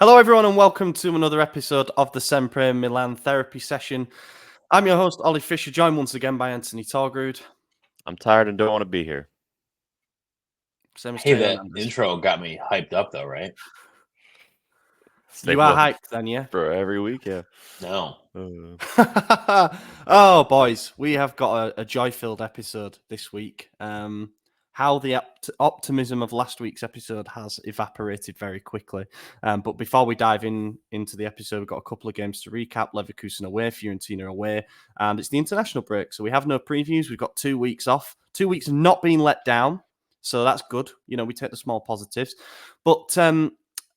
Hello, everyone, and welcome to another episode of the SempreMilan therapy session. I'm your host, Ollie Fisher, joined once again by Anthony Torgrud. I'm tired and don't want to be here. Same as Hey, Theo that Hernandez. intro got me hyped up, though, right? Stay You are one hyped then, yeah? for every week, yeah. No. Oh, boys, we have got a joy-filled episode this week. How the optimism of last week's episode has evaporated very quickly. But before we dive into the episode, we've got a couple of games to recap. Leverkusen away, Fiorentina away, and it's the international break. So we have no previews. We've got 2 weeks off. 2 weeks of not being let down. So that's good. You know, we take the small positives. But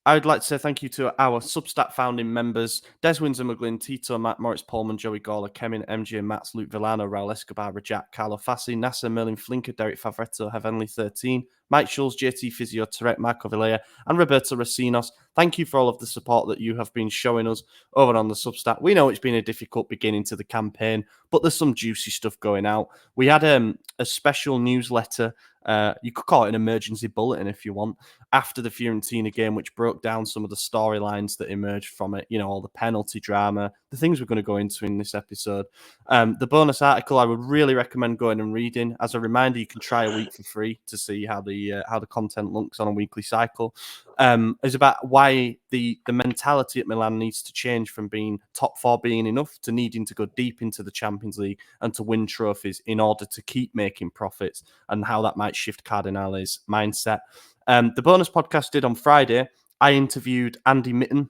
I would like to say thank you to our Substack founding members, Des Windsor McGlynn, Tito, Matt, Moritz Pullman, Joey Gawler, Kemin, MJ, Mats, Luke Villano, Raul Escobar, Rajat, Carlo Fassi, Nasser, Merlin Flinker, Derek Favretto, Heavenly 13, Mike Schulz, JT Physio, Tarek, Marco Vilea, and Roberto Racinos. Thank you for all of the support that you have been showing us over on the Substack. We know it's been a difficult beginning to the campaign, but there's some juicy stuff going out. We had a special newsletter. You could call it an emergency bulletin if you want, after the Fiorentina game, which broke down some of the storylines that emerged from it, you know, all the penalty drama, the things we're going to go into in this episode. The bonus article I would really recommend going and reading. As a reminder, you can try a week for free to see how the content looks on a weekly cycle. Is about why the mentality at Milan needs to change from being top four being enough to needing to go deep into the Champions League and to win trophies in order to keep making profits, and how that might shift Cardinale's mindset. The bonus podcast did on Friday. I interviewed Andy Mitten,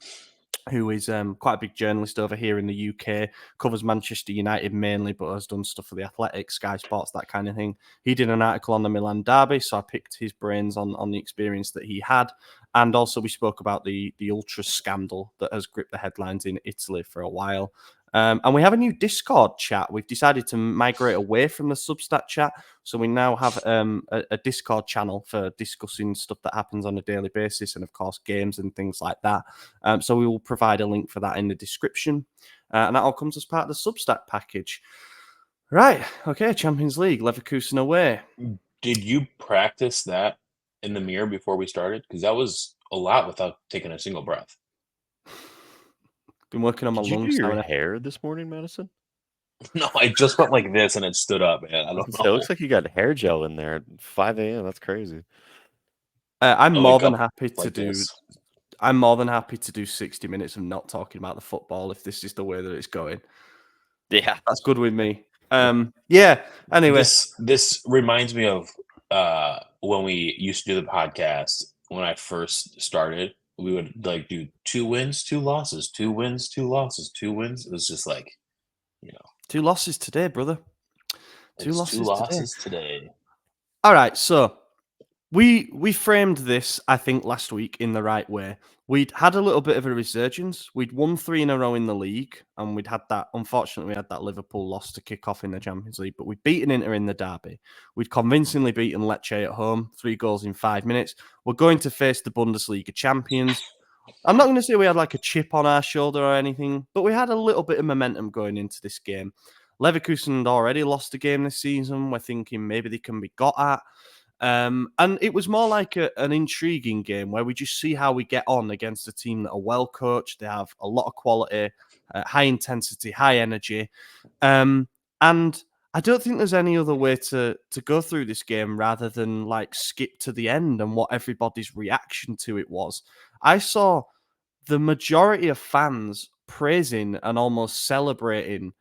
who is quite a big journalist over here in the UK, covers Manchester United mainly, but has done stuff for the Athletics, Sky Sports, that kind of thing. He did an article on the Milan derby, so I picked his brains on the experience that he had. And also we spoke about the ultra scandal that has gripped the headlines in Italy for a while. And we have a new Discord chat. We've decided to migrate away from the Substack chat. So we now have a Discord channel for discussing stuff that happens on a daily basis and, of course, games and things like that. So we will provide a link for that in the description. And that all comes as part of the Substack package. Right. Okay. Champions League, Leverkusen away. Did you practice that in the mirror before we started? Because that was a lot without taking a single breath. Been working on my Did you lungs do your now. hair this morning, Madison? No, I just went like this and it stood up, man. I don't It know. looks like you got hair gel in there at 5 a.m. That's crazy. I'm I more wake than up happy to like do. this. I'm more than happy to do 60 minutes of not talking about the football if this is the way that it's going. Yeah. That's good with me. Yeah. Anyway, This reminds me of when we used to do the podcast. When I first started, we would like do 2 wins, 2 losses, 2 wins, 2 losses, 2 wins. It was just like, 2 losses today, brother. Two it's 2 losses today. losses today. All right, so we framed this, I think, last week in the right way. We'd had a little bit of a resurgence. We'd won 3 in a row in the league, and we'd had that. Unfortunately, we had that Liverpool loss to kick off in the Champions League, but we'd beaten Inter in the derby. We'd convincingly beaten Lecce at home, 3 goals in 5 minutes. We're going to face the Bundesliga champions. I'm not going to say we had like a chip on our shoulder or anything, but we had a little bit of momentum going into this game. Leverkusen had already lost a game this season. We're thinking maybe they can be got at. And it was more like an intriguing game where we just see how we get on against a team that are well coached. They have a lot of quality, high intensity, high energy. And I don't think there's any other way to go through this game rather than like skip to the end and what everybody's reaction to it was. I saw the majority of fans praising and almost celebrating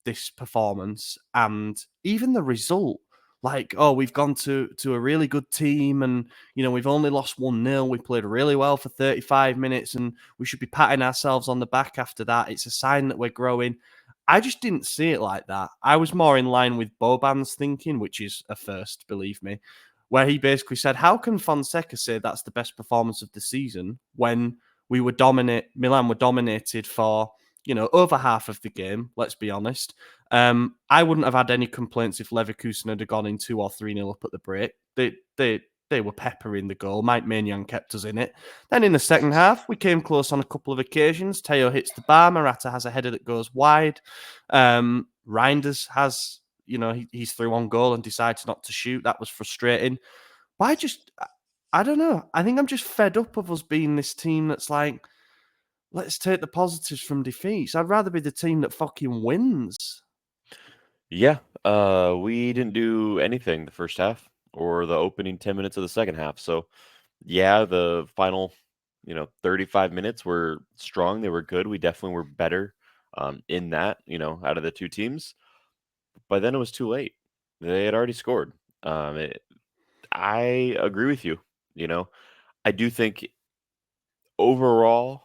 this performance and even the result. Like, oh, we've gone to a really good team and, you know, we've only lost 1-0. We played really well for 35 minutes and we should be patting ourselves on the back after that. It's a sign that we're growing. I just didn't see it like that. I was more in line with Boban's thinking, which is a first, believe me, where he basically said, how can Fonseca say that's the best performance of the season when Milan were dominated for, you know, over half of the game, let's be honest. I wouldn't have had any complaints if Leverkusen had gone in 2 or 3-0 up at the break. They were peppering the goal. Mike Maignan kept us in it. Then in the second half, we came close on a couple of occasions. Theo hits the bar. Morata has a header that goes wide. Reinders has, you know, he's through on goal and decides not to shoot. That was frustrating. But I don't know. I think I'm just fed up of us being this team that's like, let's take the positives from defeats. I'd rather be the team that fucking wins. Yeah, we didn't do anything the first half or the opening 10 minutes of the second half. So, yeah, the final, 35 minutes were strong. They were good. We definitely were better in that, out of the two teams. But then it was too late. They had already scored. I agree with you. I do think overall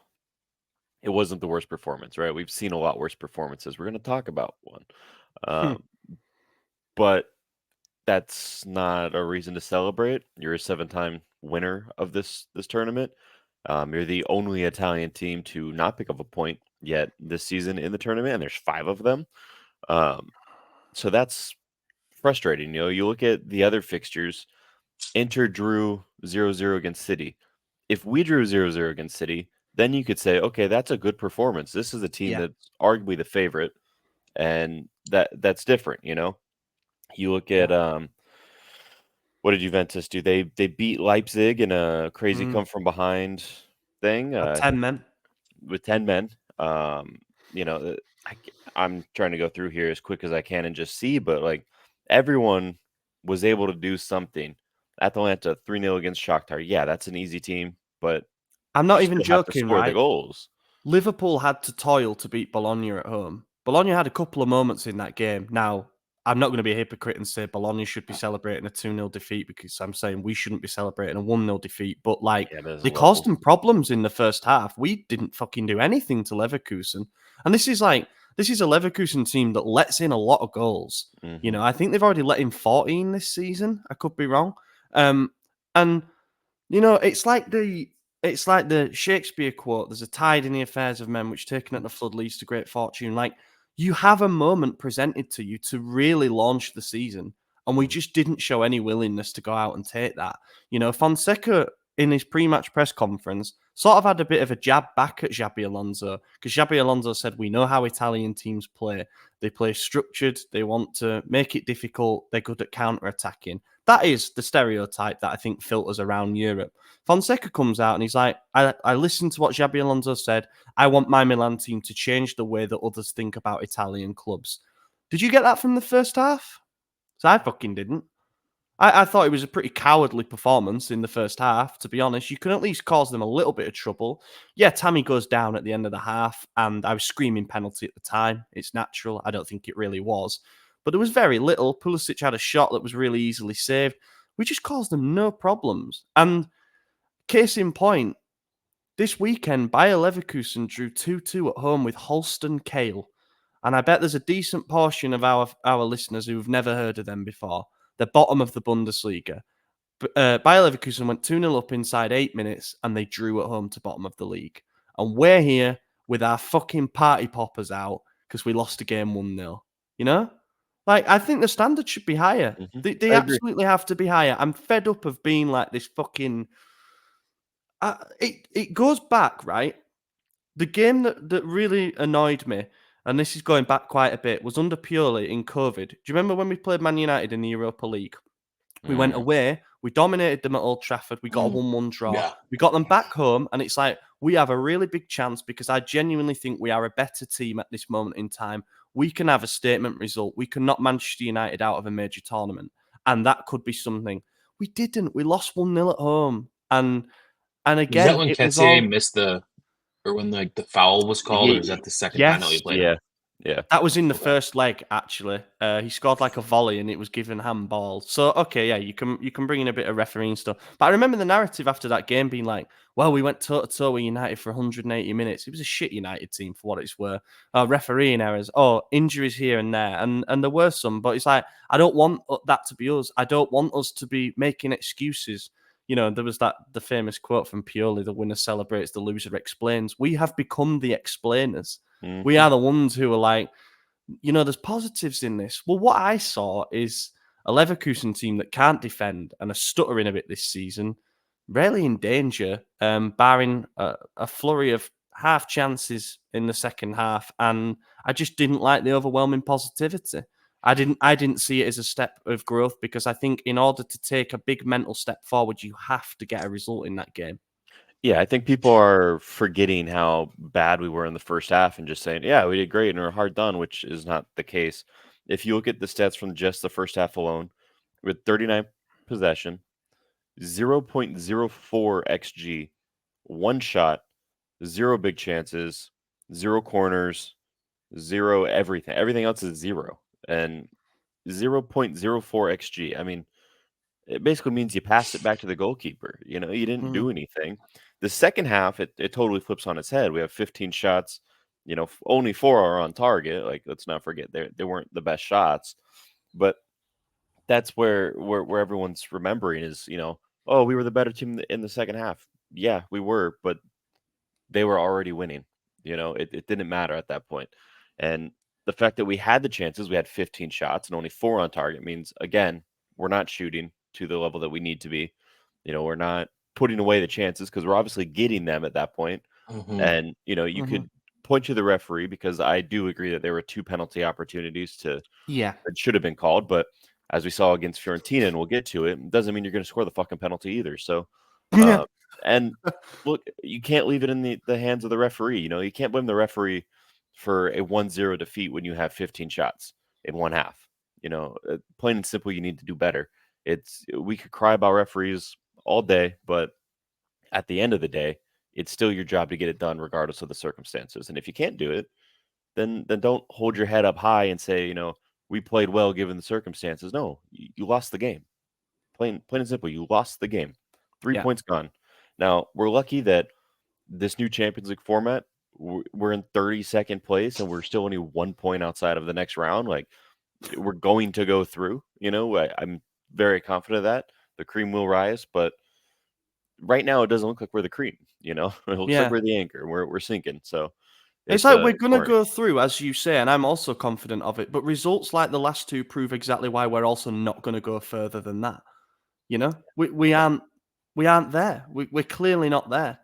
it wasn't the worst performance, right? We've seen a lot worse performances. We're going to talk about one. Um, but that's not a reason to celebrate. You're a 7-time winner of this tournament. You're the only Italian team to not pick up a point yet this season in the tournament, and there's 5 of them. So that's frustrating. You look at the other fixtures. Inter drew 0-0 against City. If we drew 0-0 against City, then you could say, okay, that's a good performance. This is a team Yeah. that's arguably the favorite, and that's different. You look at what did Juventus do? They beat Leipzig in a crazy come from behind thing. I 10 think men. with 10 men. You know, I'm trying to go through here as quick as I can and just see, but like everyone was able to do something. Atalanta 3-0 against Shakhtar. Yeah, that's an easy team, but I'm not you even still have to joking, score the right? goals. Liverpool had to toil to beat Bologna at home. Bologna had a couple of moments in that game. Now, I'm not going to be a hypocrite and say Bologna should be celebrating a 2-0 defeat because I'm saying we shouldn't be celebrating a 1-0 defeat. But, like, Yeah, there's they caused levels. them problems in the first half. We didn't fucking do anything to Leverkusen. And this is a Leverkusen team that lets in a lot of goals. Mhm. I think they've already let in 14 this season. I could be wrong. And it's like the Shakespeare quote, there's a tide in the affairs of men which taken at the flood leads to great fortune. Like, you have a moment presented to you to really launch the season, and we Mhm. just didn't show any willingness to go out and take that. Fonseca in his pre-match press conference sort of had a bit of a jab back at Xabi Alonso because Xabi Alonso said, we know how Italian teams play. They play structured. They want to make it difficult. They're good at counter-attacking. That is the stereotype that I think filters around Europe. Fonseca comes out and he's like, I listened to what Xabi Alonso said. I want my Milan team to change the way that others think about Italian clubs. Did you get that from the first half? So I fucking didn't. I thought it was a pretty cowardly performance in the first half, to be honest. You can at least cause them a little bit of trouble. Yeah, Tammy goes down at the end of the half, and I was screaming penalty at the time. It's natural. I don't think it really was. But there was very little. Pulisic had a shot that was really easily saved. We just caused them no problems. And case in point, this weekend, Bayer Leverkusen drew 2-2 at home with Holstein Kiel. And I bet there's a decent portion of our listeners who've never heard of them before. They're bottom of the Bundesliga. Bayer Leverkusen went 2-0 up inside 8 minutes and they drew at home to bottom of the league. And we're here with our fucking party poppers out because we lost a game 1-0. You know? Like, I think the standard should be higher. Mhm. They I agree. absolutely have to be higher. I'm fed up of being like this fucking... it goes back, right? The game that really annoyed me, and this is going back quite a bit, was under Pioli in COVID. Do you remember when we played Man United in the Europa League? We went Mm. away, we dominated them at Old Trafford, we got a 1-1 draw. Yeah. We got them back home, and it's like, we have a really big chance because I genuinely think we are a better team at this moment in time. We can have a statement result. We can knock Manchester United out of a major tournament, and that could be something. We didn't. We lost 1-0 at home. And Was that again, when it was Kessier all... missed or when like the foul was called, or is that the second time that we Yes, played him? Yeah. that was in the Okay. first leg, actually. He scored like a volley and it was given handball. So, okay, yeah, you can bring in a bit of refereeing stuff. But I remember the narrative after that game being like, well, we went toe-to-toe with United for 180 minutes. It was a shit United team for what it's worth. Refereeing errors. Oh, injuries here and there. And there were some. But it's like, I don't want that to be us. I don't want us to be making excuses. There was the famous quote from Pioli, the winner celebrates, the loser explains. We have become the explainers. We Mhm. are the ones who are like, there's positives in this. Well, what I saw is a Leverkusen team that can't defend and are stuttering a bit this season, really in danger, barring a flurry of half chances in the second half. And I just didn't like the overwhelming positivity. I didn't see it as a step of growth, because I think in order to take a big mental step forward, you have to get a result in that game. Yeah, I think people are forgetting how bad we were in the first half and just saying, yeah, we did great and we're hard done, which is not the case. If you look at the stats from just the first half alone, with 39 possession, 0.04 XG, one shot, zero big chances, zero corners, zero everything. Everything else is zero. And 0.04 XG. I mean, it basically means you passed it back to the goalkeeper. You didn't do anything. The second half, it totally flips on its head. We have 15 shots. Only 4 are on target. Like, let's not forget they weren't the best shots, but that's where everyone's remembering is, oh, we were the better team in the second half. Yeah, we were, but they were already winning. It didn't matter at that point. And the fact that we had the chances, we had 15 shots and only 4 on target means, again, we're not shooting to the level that we need to be. We're not putting away the chances because we're obviously getting them at that point. And, you could point to the referee, because I do agree that there were 2 penalty opportunities that should have been called. But as we saw against Fiorentina, and we'll get to it, doesn't mean you're going to score the fucking penalty either. So, and look, you can't leave it in the hands of the referee. You can't blame the referee for a 1-0 defeat when you have 15 shots in one half. Plain and simple, you need to do better. We could cry about referees all day, but at the end of the day, it's still your job to get it done regardless of the circumstances. And if you can't do it, then don't hold your head up high and say, we played well given the circumstances. No, you lost the game. Plain and simple, you lost the game. 3 points gone. Now, we're lucky that this new Champions League format, we're in 32nd place and we're still only 1 point outside of the next round. Like, we're going to go through. I'm very confident of that. The cream will rise, but right now it doesn't look like we're the cream. It looks like we're the anchor. We're sinking. So it's like we're going to go through, as you say, and I'm also confident of it. But results like the last 2 prove exactly why we're also not going to go further than that. We aren't there. We're clearly not there.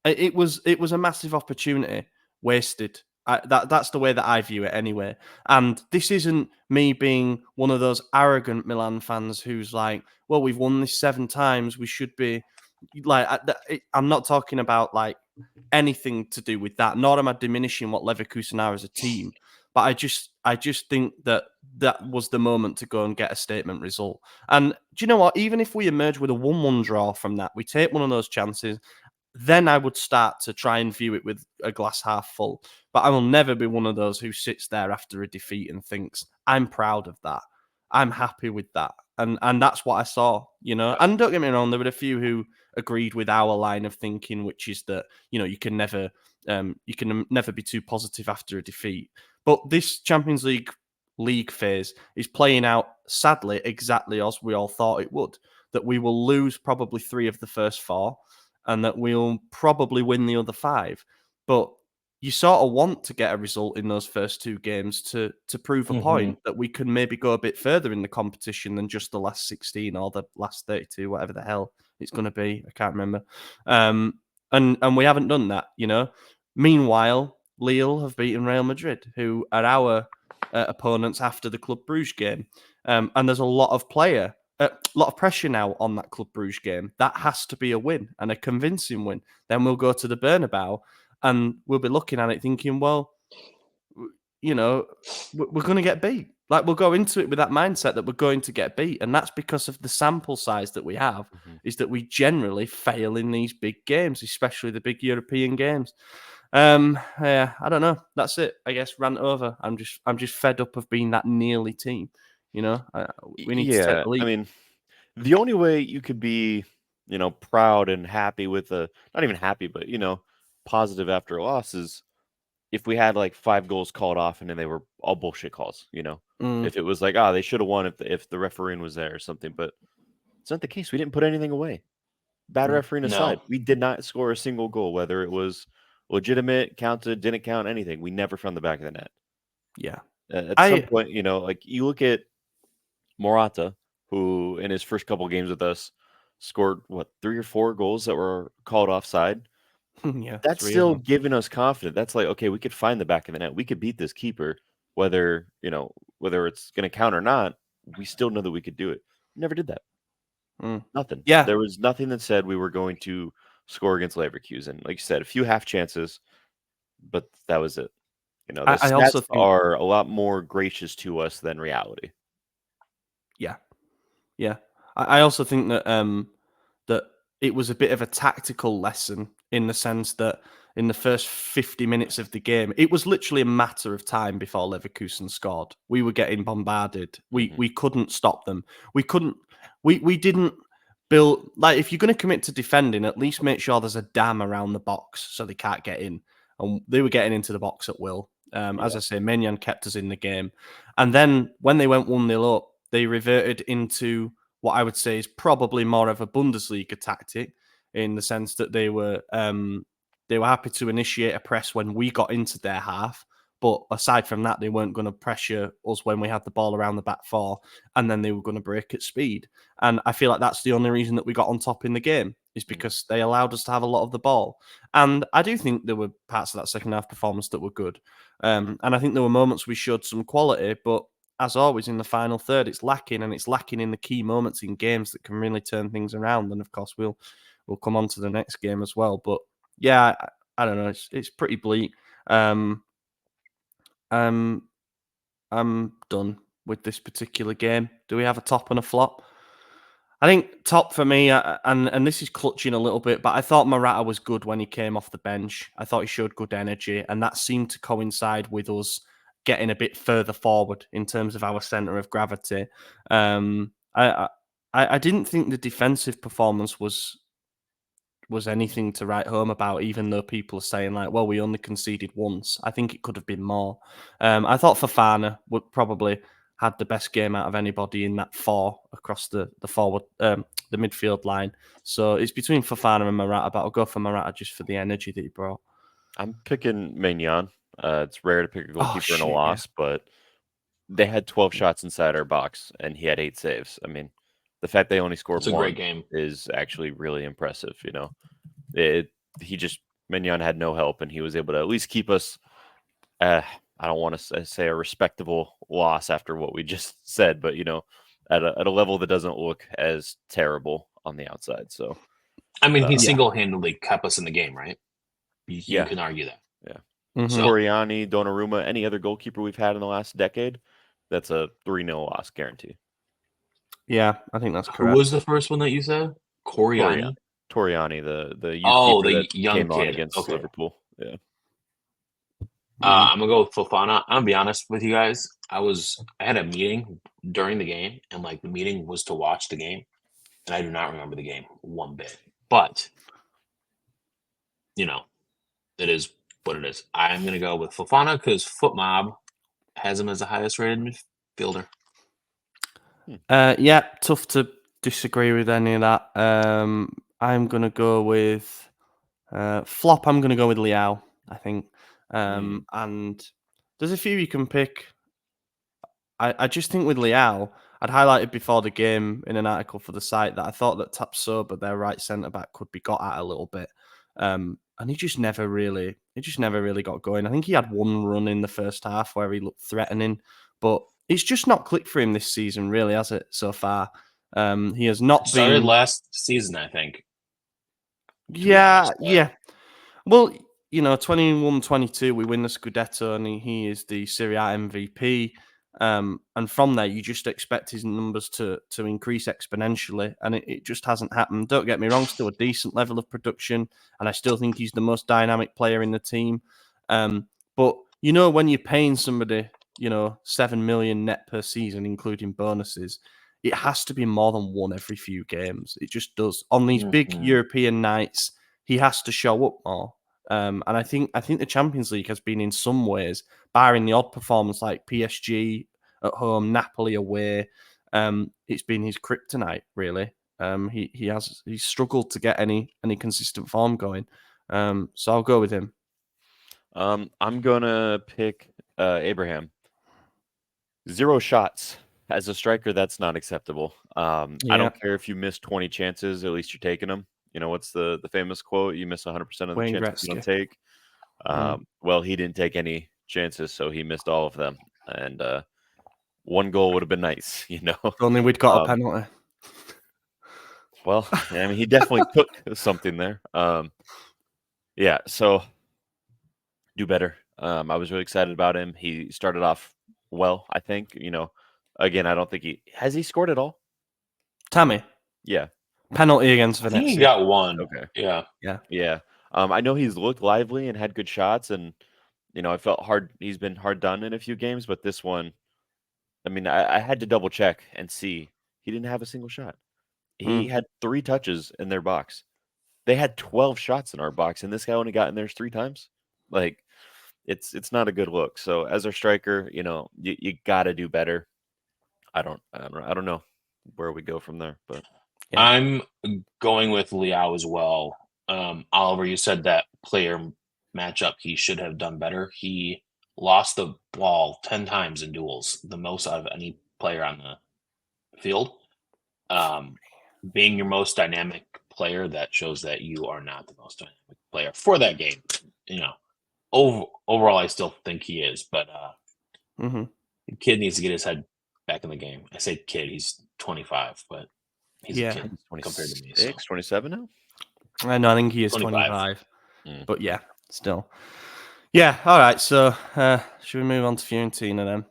It was a massive opportunity wasted. That's the way that I view it anyway. And this isn't me being one of those arrogant Milan fans who's like, well, we've won this 7 times. We should be like, I'm not talking about like anything to do with that, nor am I diminishing what Leverkusen are as a team. But I just think that was the moment to go and get a statement result. And do you know what? Even if we emerge with a 1-1 draw from that, we take one of those chances, then I would start to try and view it with a glass half full. But I will never be one of those who sits there after a defeat and thinks, I'm proud of that. I'm happy with that. And that's what I saw, And don't get me wrong, there were a few who agreed with our line of thinking, which is that, you can never be too positive after a defeat. But this Champions League phase is playing out, sadly, exactly as we all thought it would. That we will lose probably 3 of the first 4, and that we'll probably win the other 5. But you sort of want to get a result in those first 2 games to prove a point that we can maybe go a bit further in the competition than just the last 16 or the last 32, whatever the hell it's going to be. I can't remember. And we haven't done that, Meanwhile, Lille have beaten Real Madrid, who are our opponents after the Club Brugge game. And there's a lot of pressure now on that Club Brugge game. That has to be a win, and a convincing win. Then we'll go to the Bernabeu, and we'll be looking at it thinking, well, we're going to get beat. Like, we'll go into it with that mindset that we're going to get beat. And that's because of the sample size that we have, is that we generally fail in these big games, especially the big European games. Yeah, I don't know. That's it. I guess rant over. I'm just fed up of being that nearly team. We need to take the lead. I mean, the only way you could be, proud and happy with not even happy, but positive after a loss is if we had like 5 goals called off and then they were all bullshit calls. If it was like, they should have won if the refereeing was there or something, but it's not the case. We didn't put anything away. Bad refereeing aside, we did not score a single goal, whether it was legitimate, counted, didn't count, anything. We never found the back of the net. Yeah. At some point, like you look at Morata, who in his first couple games with us scored 3 or 4 goals that were called offside. Yeah, that's still giving us confidence. That's like, okay, we could find the back of the net. We could beat this keeper, whether whether it's going to count or not, we still know that we could do it. Never did that. Nothing. Yeah. There was nothing that said we were going to score against Leverkusen. Like you said, a few half chances, but that was it. You know, the I also stats think, are a lot more gracious to us than reality. yeah. I also think that that it was a bit of a tactical lesson in the sense that in the first 50 minutes of the game, it was literally a matter of time before Leverkusen scored. We were getting bombarded. We couldn't stop them. We didn't build, like, if you're going to commit to defending, at least make sure there's a dam around the box so they can't get in. And they were getting into the box at will. As I say, Maignan kept us in the game. And then when they went 1-0 up, they reverted into what I would say is probably more of a Bundesliga tactic, in the sense that they were happy to initiate a press when we got into their half. But aside from that, they weren't going to pressure us when we had the ball around the back four, and then they were going to break at speed. And I feel like that's the only reason that we got on top in the game, is because they allowed us to have a lot of the ball. And I do think there were parts of that second half performance that were good. And I think there were moments we showed some quality, but as always in the final third, it's lacking, and it's lacking in the key moments in games that can really turn things around. And of course, we'll come on to the next game as well. But yeah, I don't know. It's pretty bleak. I'm done with this particular game. Do we have a top and a flop? I think top for me, and this is clutching a little bit, but I thought Morata was good when he came off the bench. I thought he showed good energy, and that seemed to coincide with us getting a bit further forward in terms of our centre of gravity. I didn't think the defensive performance was anything to write home about, even though people are saying, like, well, we only conceded once. I think it could have been more. I thought Fofana would probably had the best game out of anybody in that four across the forward, the midfield line. So it's between Fofana and Morata, but I'll go for Morata just for the energy that he brought. I'm picking Maignan. It's rare to pick a goalkeeper in a loss, but they had 12 shots inside our box, and he had 8 saves. I mean, the fact they only scored one great game. is actually really impressive. You know, Maignan had no help, and he was able to at least keep us. I don't want to say a respectable loss after what we just said, but you know, at a level that doesn't look as terrible on the outside. So, I mean, he single-handedly kept us in the game, right? You can argue that. Yeah. Mm-hmm. So, Soriani, Donnarumma, any other goalkeeper we've had in the last decade, that's a 3-0 loss guarantee. Yeah, I think that's correct. Who was the first one that you said? Toriani, the youth keeper that young came on kid. against Liverpool. Yeah. I'm gonna go with Fofana. I'm gonna be honest with you guys. I had a meeting during the game, and like the meeting was to watch the game, and I do not remember the game one bit. But you know, it is what it is. I'm gonna go with Fofana because FootMob has him as the highest rated midfielder. Yeah, tough to disagree with any of that. I'm gonna go with flop. I'm gonna go with Leao, I think. And there's a few you can pick. I just think with Leao, I'd highlighted before the game in an article for the site that I thought that Tapsoba, their right centre back, could be got at a little bit. And he just never really got going. I think he had one run in the first half where he looked threatening, but it's just not clicked for him this season, really, has it, so far? He has not Started been last season, I think. Yeah. Well, you know, 21-22, we win the Scudetto, and he is the Serie A MVP. And from there, you just expect his numbers to increase exponentially, and it just hasn't happened. Don't get me wrong, still a decent level of production, and I still think he's the most dynamic player in the team. But, you know, when you're paying somebody, 7 million net per season, including bonuses, it has to be more than one every few games. It just does. On these big European nights, he has to show up more. And I think the Champions League has been, in some ways, barring the odd performance like PSG at home, Napoli away, it's been his kryptonite, really. He's struggled to get any consistent form going. So I'll go with him. I'm gonna pick Abraham. 0 shots. As a striker, that's not acceptable. I don't care if you miss 20 chances, at least you're taking them. You know, what's the famous quote? You miss 100% of the Wayne chances you don't Gretzky. take. Well, he didn't take any chances, so he missed all of them. And one goal would have been nice, you know. If only we'd got a penalty. Well, I mean, he definitely took something there. Yeah, so do better. I was really excited about him. He started off well, I think. You know, again, I don't think he scored at all. Tammy, Yeah. penalty against I think he Venezia. got one. Okay. Yeah. Yeah. I know he's looked lively and had good shots, and you know, I felt hard. He's been hard done in a few games, but this one, I mean, I had to double check and see he didn't have a single shot. He had 3 touches in their box. They had 12 shots in our box, and this guy only got in theirs 3 times. Like, it's not a good look. So as our striker, you know, you got to do better. I don't know where we go from there, but Yeah. I'm going with Liao as well. Oliver, you said that player matchup he should have done better. He lost the ball 10 times in duels, the most out of any player on the field. Being your most dynamic player, that shows that you are not the most dynamic player for that game. You know, overall, I still think he is, but Mm-hmm. the kid needs to get his head back in the game. I say kid, he's 25, but he's a Yeah. kid compared to me. 26, 27 now? I think he is 25. 25. Mm. But yeah, still. Yeah, all right. So should we move on to Fiorentina then?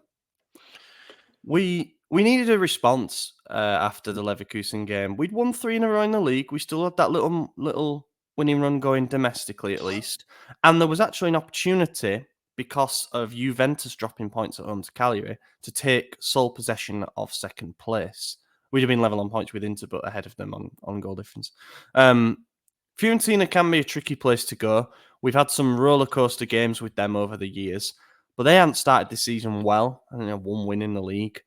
We needed a response after the Leverkusen game. We'd won 3 in a row in the league. We still had that little winning run going domestically at least. And there was actually an opportunity because of Juventus dropping points at home to Cagliari to take sole possession of second place. We'd have been level on points with Inter, but ahead of them on goal difference. Fiorentina can be a tricky place to go. We've had some roller coaster games with them over the years, but they haven't started the season well. I think they have 1 win in the league.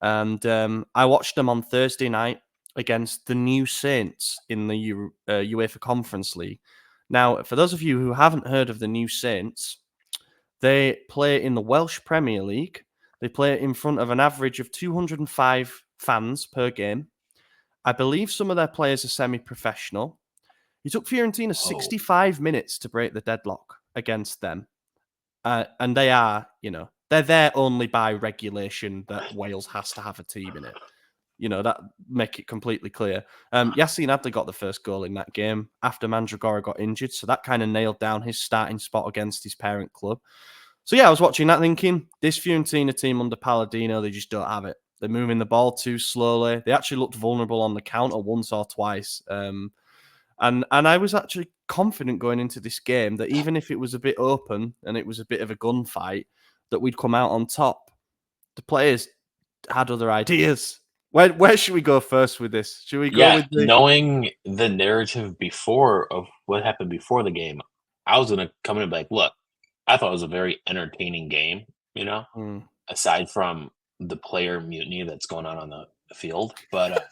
And I watched them on Thursday night against the New Saints in the UEFA Conference League. Now, for those of you who haven't heard of the New Saints, they play in the Welsh Premier League. They play in front of an average of 205 fans per game. I believe some of their players are semi-professional. It took Fiorentina 65 minutes to break the deadlock against them. And they are, they're there only by regulation that Wales has to have a team in it. That make it completely clear. Yassine Adli got the first goal in that game after Mandragora got injured. So that kind of nailed down his starting spot against his parent club. So yeah, I was watching that thinking, this Fiorentina team under Palladino, they just don't have it. They're moving the ball too slowly. They actually looked vulnerable on the counter once or twice. And I was actually confident going into this game that even if it was a bit open and it was a bit of a gunfight, that we'd come out on top. The players had other ideas. Where should we go first with this? Should we go with knowing the narrative before of what happened before the game, I was gonna come in and be like, look, I thought it was a very entertaining game, aside from the player mutiny that's going on the field. But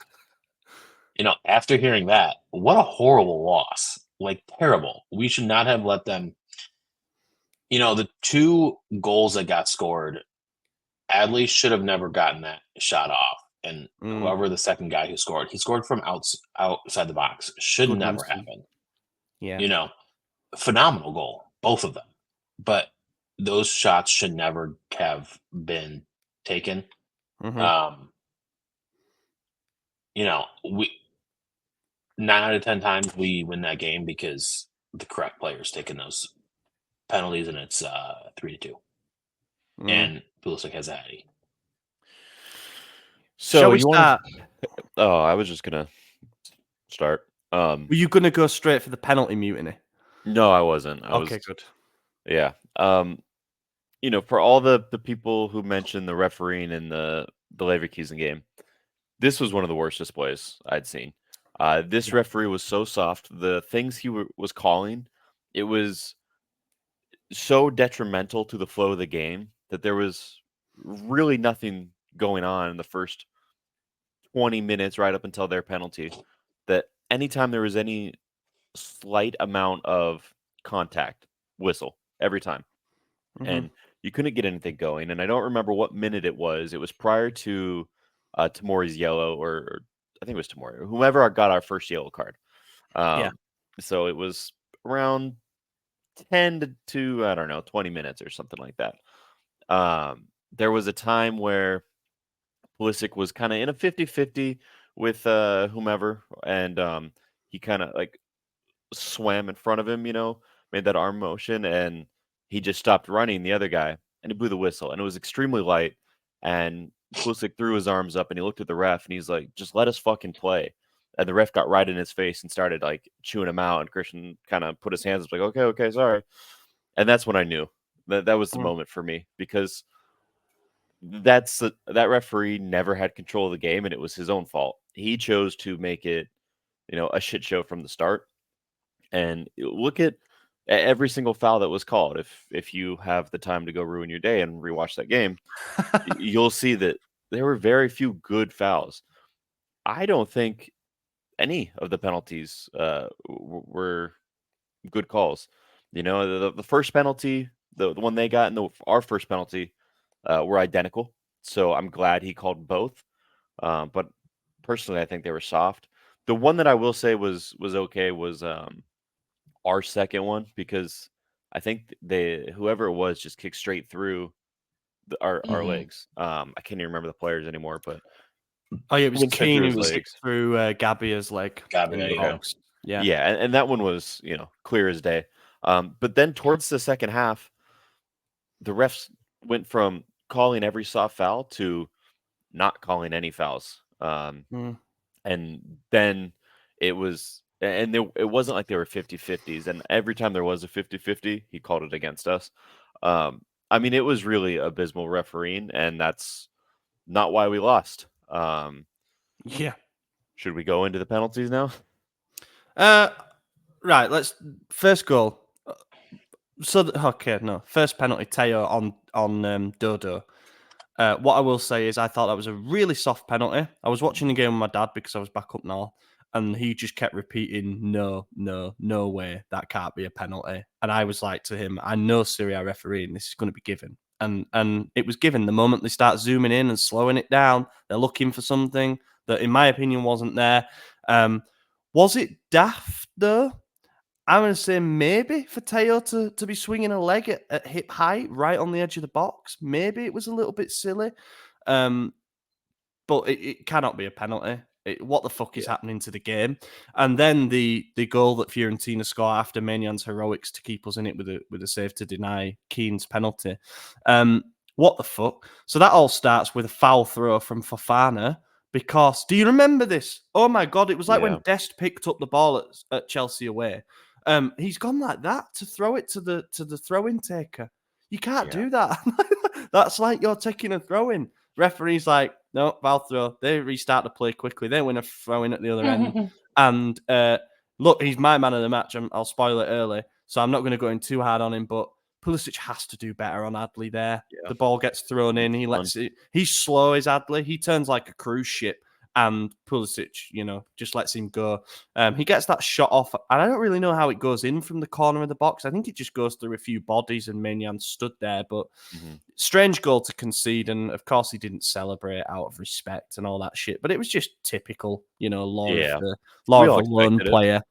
after hearing that, what a horrible loss. Like, terrible. We should not have let them. The 2 goals that got scored, Adley should have never gotten that shot off. And whoever the second guy who scored, he scored from outside the box. Should Good never Winston. happen. Yeah. Phenomenal goal, both of them. But those shots should never have been taken. Mm-hmm. We 9 out of 10 times we win that game because the correct player's taking those penalties, and it's 3-2. And Pulisic has a heady. So shall we start? Oh, I was just gonna start. Were you gonna go straight for the penalty mutiny? No, I wasn't. Okay, good. Yeah. For all the people who mentioned the refereeing in the Leverkusen game, this was one of the worst displays I'd seen. This referee was so soft. The things he was calling, it was so detrimental to the flow of the game that there was really nothing going on in the first 20 minutes right up until their penalty. That anytime there was any slight amount of contact, whistle every time. And you couldn't get anything going. And I don't remember what minute it was. It was prior to Tamori's yellow, or I think it was Tamori, or whoever got our first yellow card. So it was around 10 to I don't know, 20 minutes or something like that. There was a time where Pulisic was kind of in a 50-50 with whomever, and he kind of like swam in front of him, made that arm motion, and he just stopped running the other guy, and he blew the whistle, and it was extremely light. And Pulisic threw his arms up, and he looked at the ref, and he's like, "Just let us fucking play." And the ref got right in his face and started like chewing him out. And Christian kind of put his hands up, like, "Okay, okay, sorry." And that's when I knew that was the moment for me, because that referee never had control of the game, and it was his own fault. He chose to make it, a shit show from the start. And look at every single foul that was called. If you have the time to go ruin your day and rewatch that game, you'll see that there were very few good fouls. I don't think any of the penalties were good calls. The first penalty, the one they got, and our first penalty were identical. So I'm glad he called both. But personally, I think they were soft. The one that I will say was okay was our second one, because I think whoever it was just kicked straight through our legs. I can't even remember the players anymore, but Oh yeah, it was went straight Keane through who his kicked legs. through Gabia's leg. Gabby, in the yeah. box. Yeah. Yeah, and that one was, clear as day. But then towards the second half, the refs went from calling every soft foul to not calling any fouls. And then it was, and it wasn't like they were 50-50s. And every time there was a 50-50, he called it against us. I mean, it was really abysmal refereeing, and that's not why we lost. Yeah. Should we go into the penalties now? Right. Let's first goal. First penalty, Theo on Dodo. What I will say is I thought that was a really soft penalty. I was watching the game with my dad because I was back up north, and he just kept repeating, no way, that can't be a penalty. And I was like to him, I know Serie A refereeing, this is going to be given. And it was given the moment they start zooming in and slowing it down. They're looking for something that, in my opinion, wasn't there. Was it daft, though? I'm going to say maybe for Theo to be swinging a leg at hip height right on the edge of the box. Maybe it was a little bit silly. But it cannot be a penalty. What the fuck is happening to the game? And then the goal that Fiorentina score after Maignan heroics to keep us in it with a save to deny Keane's penalty. What the fuck? So that all starts with a foul throw from Fofana. Because, do you remember this? Oh my God, it was like when Dest picked up the ball at Chelsea away. He's gone like that to throw it to the throw-in taker. You can't do that. That's like you're taking a throw-in. Referee's like, no, foul throw. They restart the play quickly. They win a throw-in at the other end. And look, he's my man of the match. I'll spoil it early, so I'm not going to go in too hard on him, but Pulisic has to do better on Adley there. Yeah. The ball gets thrown in. He lets it. He's slow as Adley. He turns like a cruise ship. And Pulisic, just lets him go. He gets that shot off, and I don't really know how it goes in from the corner of the box. I think it just goes through a few bodies, and Maignan stood there. But strange goal to concede, and of course he didn't celebrate out of respect and all that shit. But it was just typical, law of the lone player.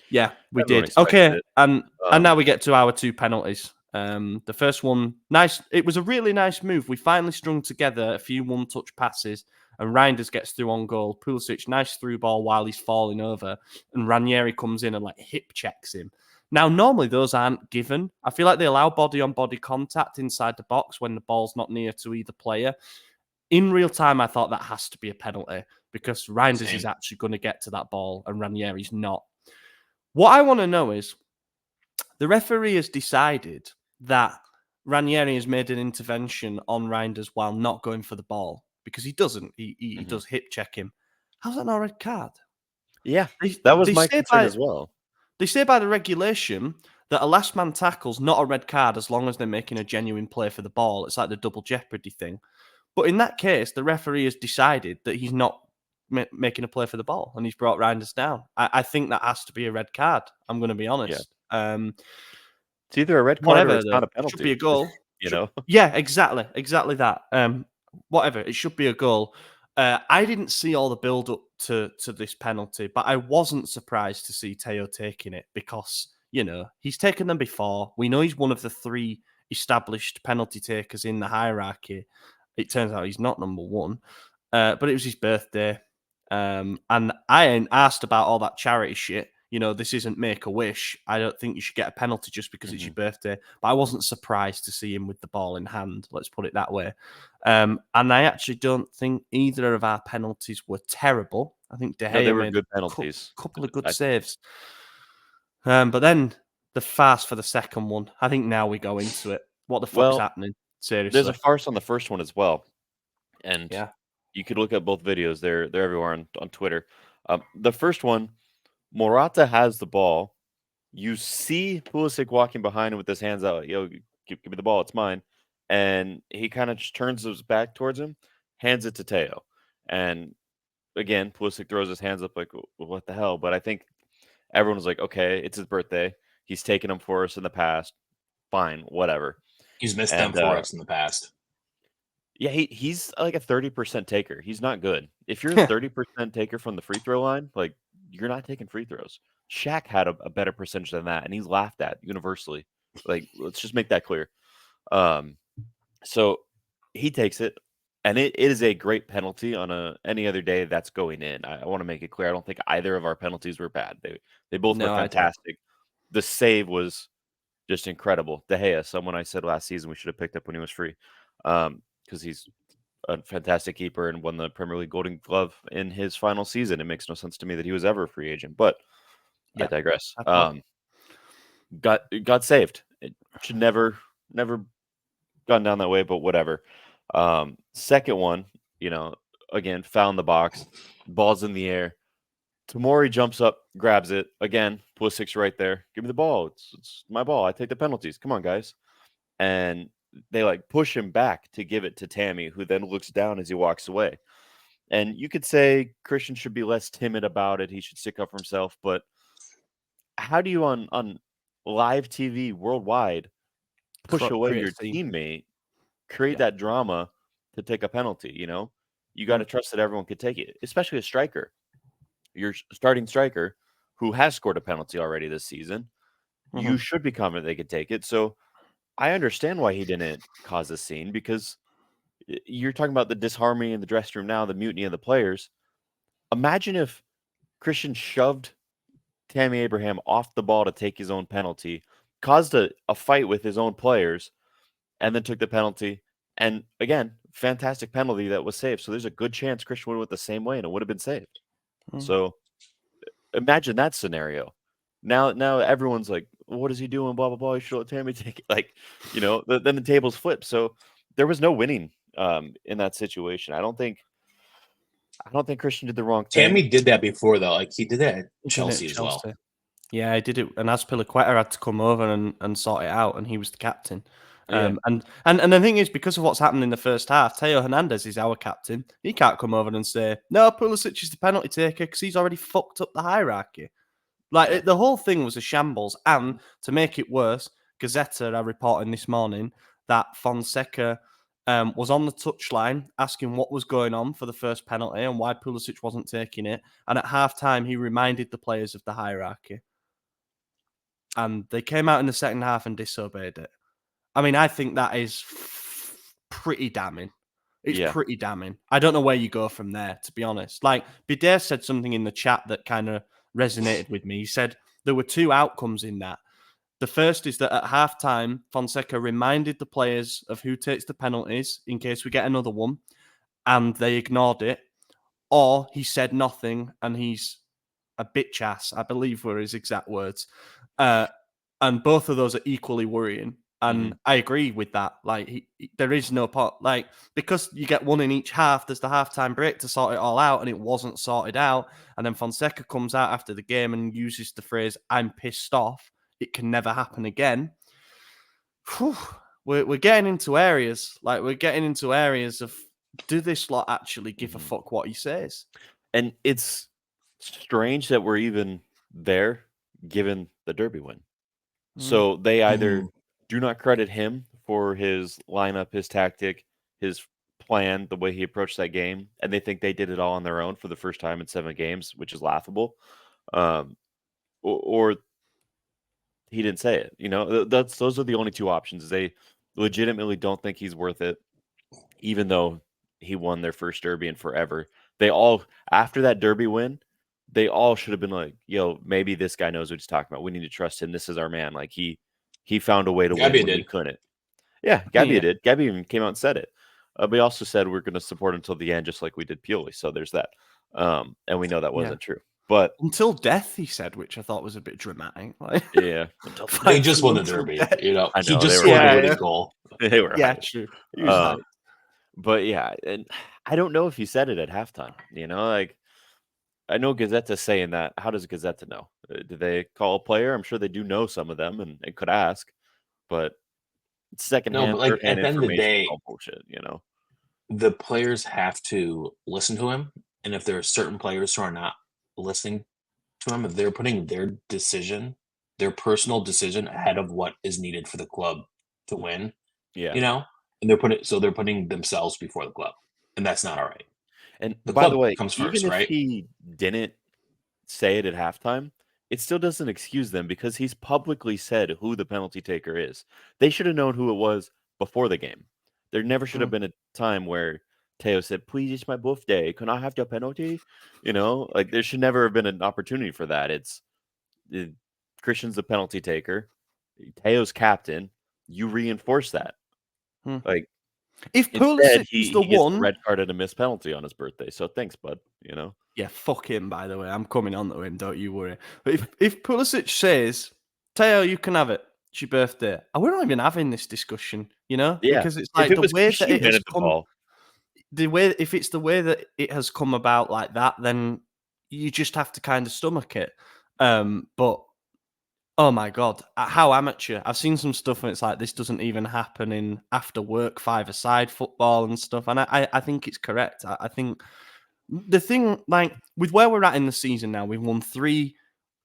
Yeah, we did. Okay, and now we get to our two penalties. The first one, nice. It was a really nice move. We finally strung together a few one-touch passes. And Reinders gets through on goal. Pulisic, nice through ball while he's falling over. And Ranieri comes in and hip checks him. Now, normally those aren't given. I feel like they allow body-on-body contact inside the box when the ball's not near to either player. In real time, I thought that has to be a penalty because Reinders is actually going to get to that ball and Ranieri's not. What I want to know is the referee has decided that Ranieri has made an intervention on Reinders while not going for the ball. Because he doesn't. He does hip check him. How's that not a red card? Yeah, that was my concern as well. They say by the regulation that a last man tackle's not a red card as long as they're making a genuine play for the ball. It's like the double jeopardy thing. But in that case, the referee has decided that he's not making a play for the ball and he's brought Reinders down. I think that has to be a red card. I'm going to be honest. Yeah. It's either a red card or it's not a penalty. Should be a goal. know? Yeah, exactly that. Whatever, it should be a goal. I didn't see all the build up to this penalty, but I wasn't surprised to see Theo taking it because, he's taken them before. We know he's one of the three established penalty takers in the hierarchy. It turns out he's not number one. but it was his birthday. And I ain't asked about all that charity shit. This isn't Make-A-Wish. I don't think you should get a penalty just because it's your birthday. But I wasn't surprised to see him with the ball in hand. Let's put it that way. And I actually don't think either of our penalties were terrible. I think De Gea they were made good a penalties. couple of good saves. But then the farce for the second one. I think now we go into it. What the fuck's happening? Seriously. There's a farce on the first one as well. And yeah. you could look at both videos. They're everywhere on Twitter. The first one, Morata has the ball. You see Pulisic walking behind him with his hands out. Yo, give me the ball. It's mine. And he kind of just turns his back towards him, hands it to Theo. And again, Pulisic throws his hands up like, what the hell? But I think everyone was like, okay, it's his birthday. He's taken them for us in the past. Fine, whatever. He's missed them for us in the past. Yeah, he's like a 30% taker. He's not good. If you're a 30% taker from the free throw line, like you're not taking free throws. Shaq had a better percentage than that, and he's laughed at universally. Like, let's just make that clear. So he takes it, and it is a great penalty on any other day that's going in. I want to make it clear. I don't think either of our penalties were bad. They both were fantastic. The save was just incredible. De Gea, someone I said last season we should have picked up when he was free. Because he's a fantastic keeper and won the Premier League Golden Glove in his final season. It makes no sense to me that he was ever a free agent, but I digress. Got saved. It should never gone down that way, but whatever. Second one, again, found the box, ball's in the air. Tomori jumps up, grabs it. Again, Pulisic's right there. Give me the ball. It's my ball. I take the penalties. Come on, guys. And they push him back to give it to Tammy, who then looks down as he walks away. And you could say Christian should be less timid about it. He should stick up for himself. But how do you on live TV worldwide push away your teammate, create that drama to take a penalty? You got to trust that everyone could take it, especially a striker. Your starting striker who has scored a penalty already this season. You should be confident they could take it. So I understand why he didn't cause a scene, because you're talking about the disharmony in the dressing room now, the mutiny of the players. Imagine if Christian shoved Tammy Abraham off the ball to take his own penalty, caused a fight with his own players, and then took the penalty. And again, fantastic penalty that was saved. So there's a good chance Christian would have went the same way and it would have been saved. So imagine that scenario. Now everyone's like, what is he doing? Blah, blah, blah. He should let Tammy take it. Then the tables flip. So there was no winning in that situation. I don't think Christian did the wrong thing. Tammy did that before, though. He did that at Chelsea as well. Yeah, he did it. And Azpilicueta had to come over and sort it out, and he was the captain. And the thing is, because of what's happened in the first half, Theo Hernandez is our captain. He can't come over and say, no, Pulisic is the penalty taker, because he's already fucked up the hierarchy. The whole thing was a shambles. And to make it worse, Gazzetta are reporting this morning that Fonseca was on the touchline asking what was going on for the first penalty and why Pulisic wasn't taking it. And at halftime, he reminded the players of the hierarchy. And they came out in the second half and disobeyed it. I mean, I think that is pretty damning. It's pretty damning. I don't know where you go from there, to be honest. Bidet said something in the chat that kind of resonated with me. He said there were two outcomes in that. The first is that at halftime, Fonseca reminded the players of who takes the penalties in case we get another one, and they ignored it. Or he said nothing, and he's a bitch ass, I believe were his exact words. And both of those are equally worrying. And I agree with that. There is no pot. Because you get one in each half, there's the halftime break to sort it all out, and it wasn't sorted out. And then Fonseca comes out after the game and uses the phrase, I'm pissed off. It can never happen again. Whew. We're getting into areas. We're getting into areas of, do this lot actually give a fuck what he says? And it's strange that we're even there, given the Derby win. So they either do not credit him for his lineup, his tactic, his plan, the way he approached that game, and they think they did it all on their own for the first time in 7 games, which is laughable. Or he didn't say it. Those are the only two options. They legitimately don't think he's worth it, even though he won their first derby in forever. They all, after that derby win, they all should have been like, yo, maybe this guy knows what he's talking about. We need to trust him. This is our man. Like he found a way to win Gabby when we did. couldn't. Yeah, Gabby Yeah. did. Gabby even came out and said it. But he also said we're going to support him until the end, just like we did Pioli. So there's that. And we know that wasn't true. But until death, he said, which I thought was a bit dramatic. Like, yeah, They just won the until derby. death. You know, I he know, just they were scored a hyped. winning Yeah. goal. they were Yeah, hyped. true. He was hyped. But yeah, and I don't know if he said it at halftime. You know, like I know Gazzetta saying that. How does Gazzetta know? Do they call a player? I'm sure they do know some of them and could ask, but No, secondhand, but like third-hand at the end of the information is day, all bullshit. You know. the players have to listen to him, and if there are certain players who are not listening to him, if they're putting their decision, their personal decision, ahead of what is needed for the club to win, Yeah. you know, and they're putting themselves before the club, and that's not all right. And The by club the way, comes even first, if right? he didn't say it at halftime, it still doesn't excuse them because he's publicly said who the penalty taker is. They should have known who it was before the game. There never should have been a time where Theo said, "Please, it's my birthday. Can I have the penalty?" You know, like there should never have been an opportunity for that. It's Christian's the penalty taker, Theo's captain. You reinforce that. Like If instead, Pulisic is he the gets the one, red card and a missed penalty on his birthday. So thanks, bud. You know. yeah, fuck him. By the way, I'm coming on to him. Don't you worry. But if Pulisic says, "Theo, you can have it. It's your birthday," we're not even having this discussion, you know, Yeah. because it's If like it the was way that Christian it has handed the come. ball, The way, if it's the way that it has come about like that, then you just have to kind of stomach it. But oh my god, how amateur! I've seen some stuff and it's like this doesn't even happen in after work five-a-side football and stuff, and I think it's correct. I think the thing, like with where we're at in the season now, we've won 3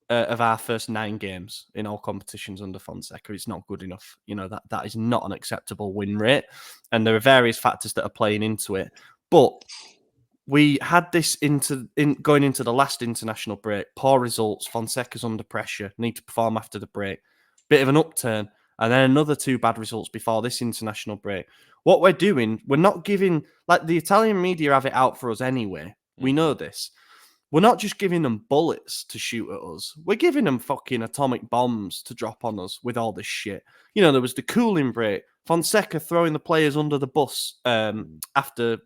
of our first 9 games in all competitions under Fonseca. It's not good enough. You know, that is not an acceptable win rate, and there are various factors that are playing into it. But we had this going into the last international break. Poor results. Fonseca's under pressure. Need to perform after the break. Bit of an upturn, and then another 2 bad results before this international break. What we're doing, we're not giving, like the Italian media have it out for us anyway. We know this. We're not just giving them bullets to shoot at us. We're giving them fucking atomic bombs to drop on us with all this shit. You know, there was the cooling break. Fonseca throwing the players under the bus after,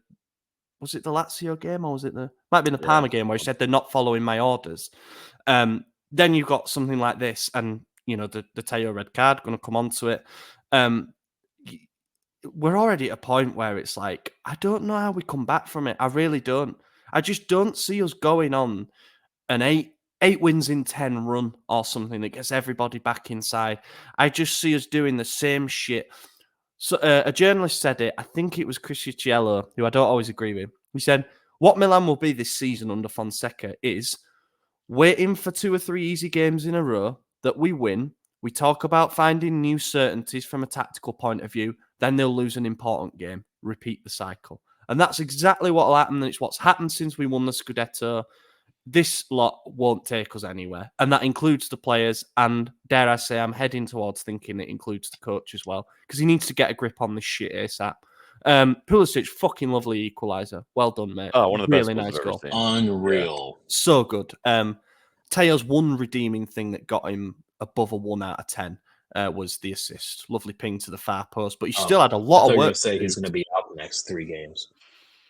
was it the Lazio game or was it might have been the Parma game where he said they're not following my orders. Then you've got something like this and, you know, the Theo red card, going to come on to it. We're already at a point where it's like, I don't know how we come back from it. I really don't. I just don't see us going on an 8 wins in 10 run or something that gets everybody back inside. I just see us doing the same shit. So a journalist said it. I think it was Cristiano, who I don't always agree with. He said, what Milan will be this season under Fonseca is waiting for 2 or 3 easy games in a row that we win. We talk about finding new certainties from a tactical point of view. Then they'll lose an important game. Repeat the cycle. And that's exactly what will happen. It's what's happened since we won the Scudetto. This lot won't take us anywhere. And that includes the players. And dare I say, I'm heading towards thinking it includes the coach as well. Because he needs to get a grip on this shit ASAP. Pulisic, fucking lovely equaliser. Well done, mate. one of the really best goals nice I've ever goal. seen. Unreal. So good. Theo's one redeeming thing that got him above a 1 out of 10 was the assist. Lovely ping to the far post. But he still had a lot of work to say do. he's going to be out the next 3 games.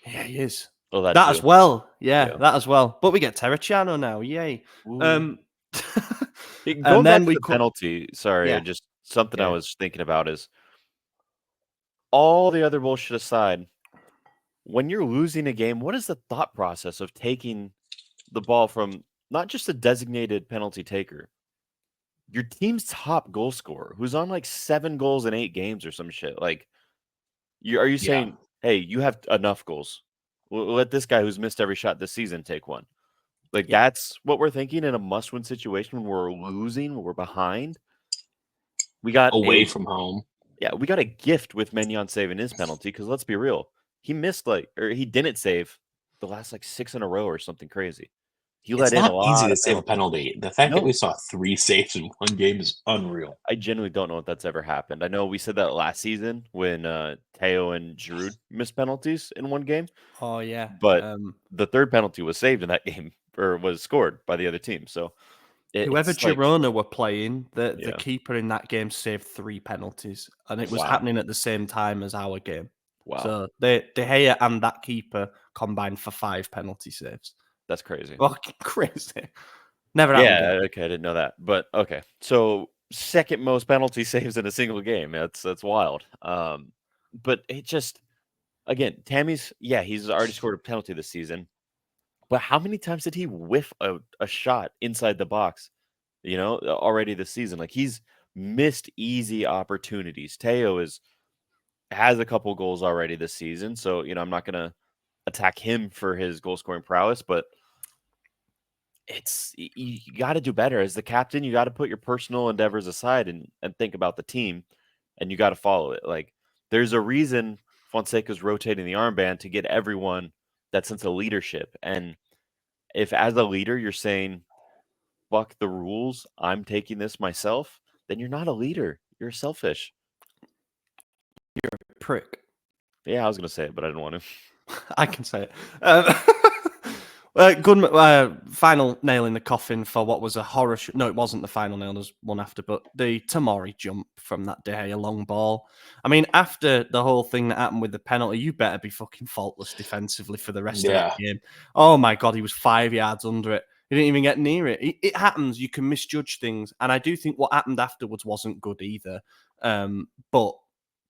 Yeah, he is. Oh, that too. as well. Yeah, that as well. But we get Terracciano now. Yay. Going and back then to the penalty, sorry, Yeah. just something I was thinking about is all the other bullshit aside, when you're losing a game, what is the thought process of taking the ball from not just a designated penalty taker, your team's top goal scorer, who's on like 7 goals in 8 games or some shit? Like, are you saying, hey, you have enough goals? Let this guy who's missed every shot this season take one. Like, that's what we're thinking in a must-win situation when we're losing, when we're behind. We got away from home. Yeah, we got a gift with Mignon saving his penalty because let's be real, he missed he didn't save the last 6 in a row or something crazy. He It's let in a not easy lot to of save a penalties. penalty. The fact that No. we saw 3 saves in one game is unreal. I genuinely don't know if that's ever happened. I know we said that last season when Theo and Giroud missed penalties in one game, Oh yeah. but the third penalty was saved in that game or was scored by the other team. So Whoever it's like, Girona were playing, the yeah, keeper in that game saved 3 penalties, and it was Wow. happening at the same time as our game. wow, So De Gea and that keeper combined for 5 penalty saves. that's crazy. Fucking crazy. Never happened Yeah, again. okay, I didn't know that. But okay. So second most penalty saves in a single game. That's wild. But it just again, Tammy's he's already scored a penalty this season. But how many times did he whiff a shot inside the box, already this season? Like he's missed easy opportunities. Theo has a couple goals already this season. So, I'm not gonna attack him for his goal scoring prowess, but you got to do better as the captain. You got to put your personal endeavors aside and think about the team, and you got to follow it. Like there's a reason Fonseca's rotating the armband to get everyone that sense of leadership. And if as a leader you're saying fuck the rules, I'm taking this myself, then you're not a leader. You're selfish. Prick. Yeah, I was gonna say it, but I didn't want to. I can say it. Good. Final nail in the coffin for what was a horror. No, it wasn't the final nail. There's one after, but the Tamori jump from that day, a long ball. I mean, after the whole thing that happened with the penalty, you better be fucking faultless defensively for the rest of that game. Oh my god, he was 5 yards under it. He didn't even get near it. It happens. You can misjudge things, and I do think what happened afterwards wasn't good either. But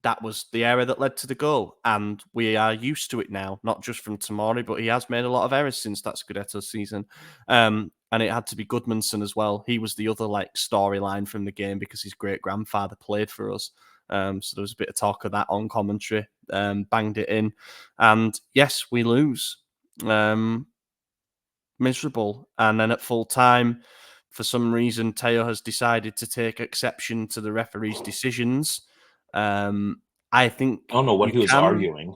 that was the error that led to the goal. And we are used to it now, not just from Tamori, but he has made a lot of errors since that Scudetto season. And it had to be Goodmanson as well. He was the other storyline from the game because his great grandfather played for us. So there was a bit of talk of that on commentary. Banged it in. And yes, we lose. Miserable. And then at full time, for some reason, Theo has decided to take exception to the referee's decisions. I think I don't know what he was arguing.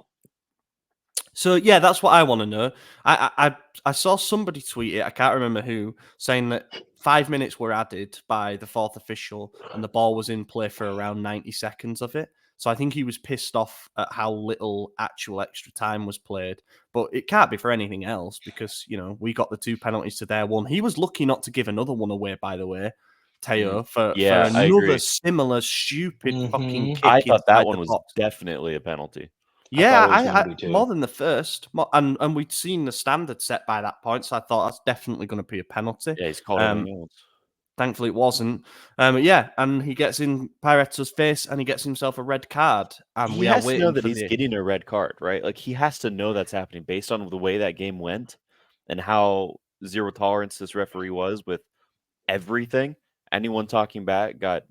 So yeah, that's what I want to know. I saw somebody tweet it. I can't remember who, saying that 5 minutes were added by the fourth official, and the ball was in play for around 90 seconds of it. So I think he was pissed off at how little actual extra time was played. But it can't be for anything else because we got the 2 penalties to their 1. He was lucky not to give another one away, by the way. Theo for I another agree. similar stupid fucking kick I thought that inside one the was box. definitely a penalty. Yeah, I thought it was gonna be too. more than the first, and we'd seen the standard set by that point, so I thought that's definitely going to be a penalty. Yeah, he's called everything else. Thankfully, it wasn't. Yeah, and he gets in Pyreto's face, and he gets himself a red card, and He we are has to know waiting that for he's getting a red card, right? Like he has to know that's happening based on the way that game went and how zero tolerance this referee was with everything. Anyone talking back got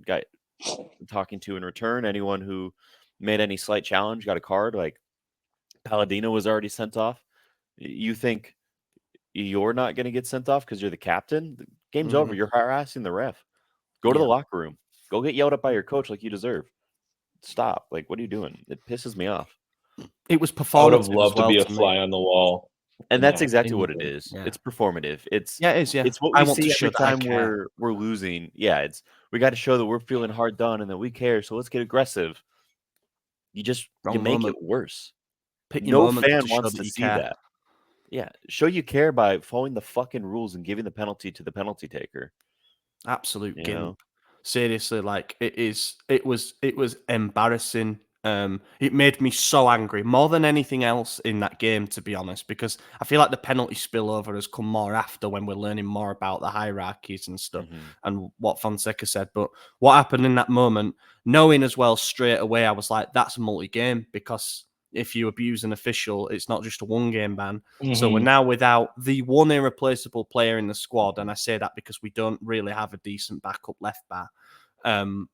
talking to in return. Anyone who made any slight challenge got a card. Like Palladino was already sent off. You think you're not going to get sent off because you're the captain? The game's over. You're harassing the ref. Go to the locker room. Go get yelled at by your coach like you deserve. Stop. Like, what are you doing? It pisses me off. It was I would performative have loved as well to be a to me. fly on the wall. And that's exactly in what it game. is. Yeah. It's performative. It's Yeah, it is. Yeah, it's what I we want to see show every that I time care. we're losing. Yeah, we got to show that we're feeling hard done and that we care. So let's get aggressive. You Wrong make moment. it worse. Pick your No moments fan to show wants that to you see care. that. Yeah, show you care by following the fucking rules and giving the penalty to the penalty taker. Absolute You gimp. know? Seriously, it was embarrassing. It made me so angry more than anything else in that game, to be honest, because I feel like the penalty spillover has come more after when we're learning more about the hierarchies and stuff and what Fonseca said. But what happened in that moment, knowing as well straight away, I was like, that's a multi-game, because if you abuse an official, it's not just a 1-game ban. So we're now without the one irreplaceable player in the squad, and I say that because we don't really have a decent backup left back. And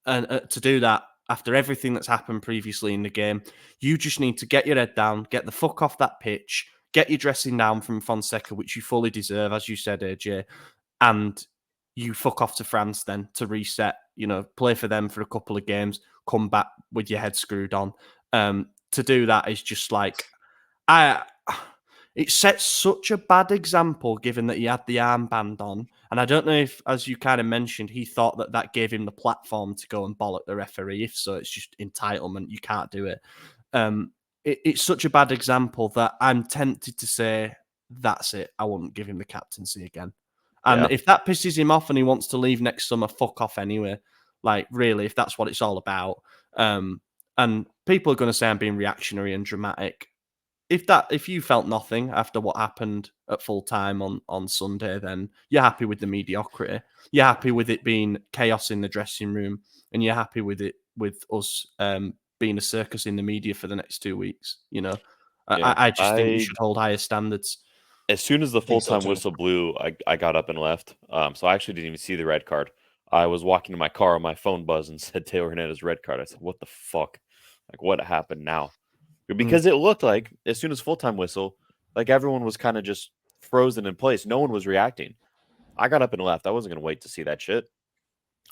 to do that, after everything that's happened previously in the game, you just need to get your head down, get the fuck off that pitch, get your dressing down from Fonseca, which you fully deserve, as you said, AJ, and you fuck off to France then to reset, play for them for a couple of games, come back with your head screwed on. To do that is just like, it sets such a bad example given that he had the armband on. And I don't know if, as you kind of mentioned, he thought that that gave him the platform to go and bollock the referee. If so, it's just entitlement. You can't do it. It's such a bad example that I'm tempted to say, that's it. I wouldn't give him the captaincy again. And if that pisses him off and he wants to leave next summer, fuck off anyway. Like, really, if that's what it's all about. And people are going to say I'm being reactionary and dramatic. If you felt nothing after what happened at full time on Sunday, then you're happy with the mediocrity. You're happy with it being chaos in the dressing room, and you're happy with us being a circus in the media for the next 2 weeks. You know, I just think you should hold higher standards. As soon as the full-time whistle blew, I got up and left. So I actually didn't even see the red card. I was walking to my car, and my phone buzzed and said Theo Hernandez red card. I said, "What the fuck? Like, what happened now?" Because it looked like as soon as full-time whistle, like everyone was kind of just frozen in place. No one was reacting. I got up and left. I wasn't going to wait to see that shit.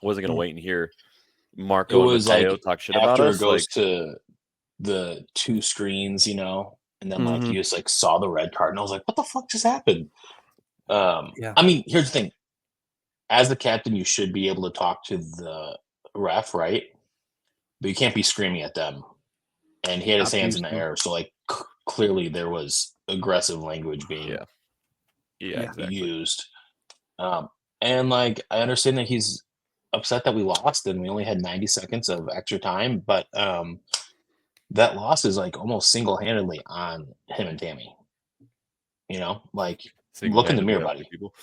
I wasn't going to wait and hear Marco and Theo talk shit about us. After it goes to the two screens, you know, and then like you just like saw the red card, and I was like, "What the fuck just happened?" I mean, here's the thing: as the captain, you should be able to talk to the ref, right? But you can't be screaming at them. And he had his hands in the air, so like clearly there was aggressive language being used. And like I understand that he's upset that we lost and we only had 90 seconds of extra time, but that loss is like almost single-handedly on him and Tammy. You know, like look in the mirror, buddy. People.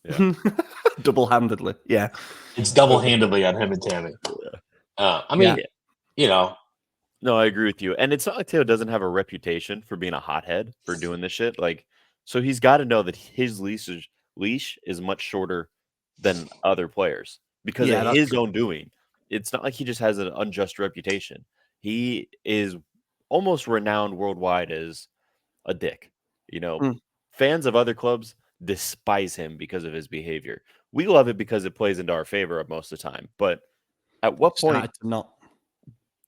Yeah. Double-handedly, yeah. It's double-handedly on him and Tammy. I mean, you know. No, I agree with you. And it's not like Theo doesn't have a reputation for being a hothead for doing this shit. Like, so he's got to know that his leash is much shorter than other players because of his own doing. It's not like he just has an unjust reputation. He is almost renowned worldwide as a dick. You know, fans of other clubs despise him because of his behavior. We love it because it plays into our favor most of the time. But at what point? Not.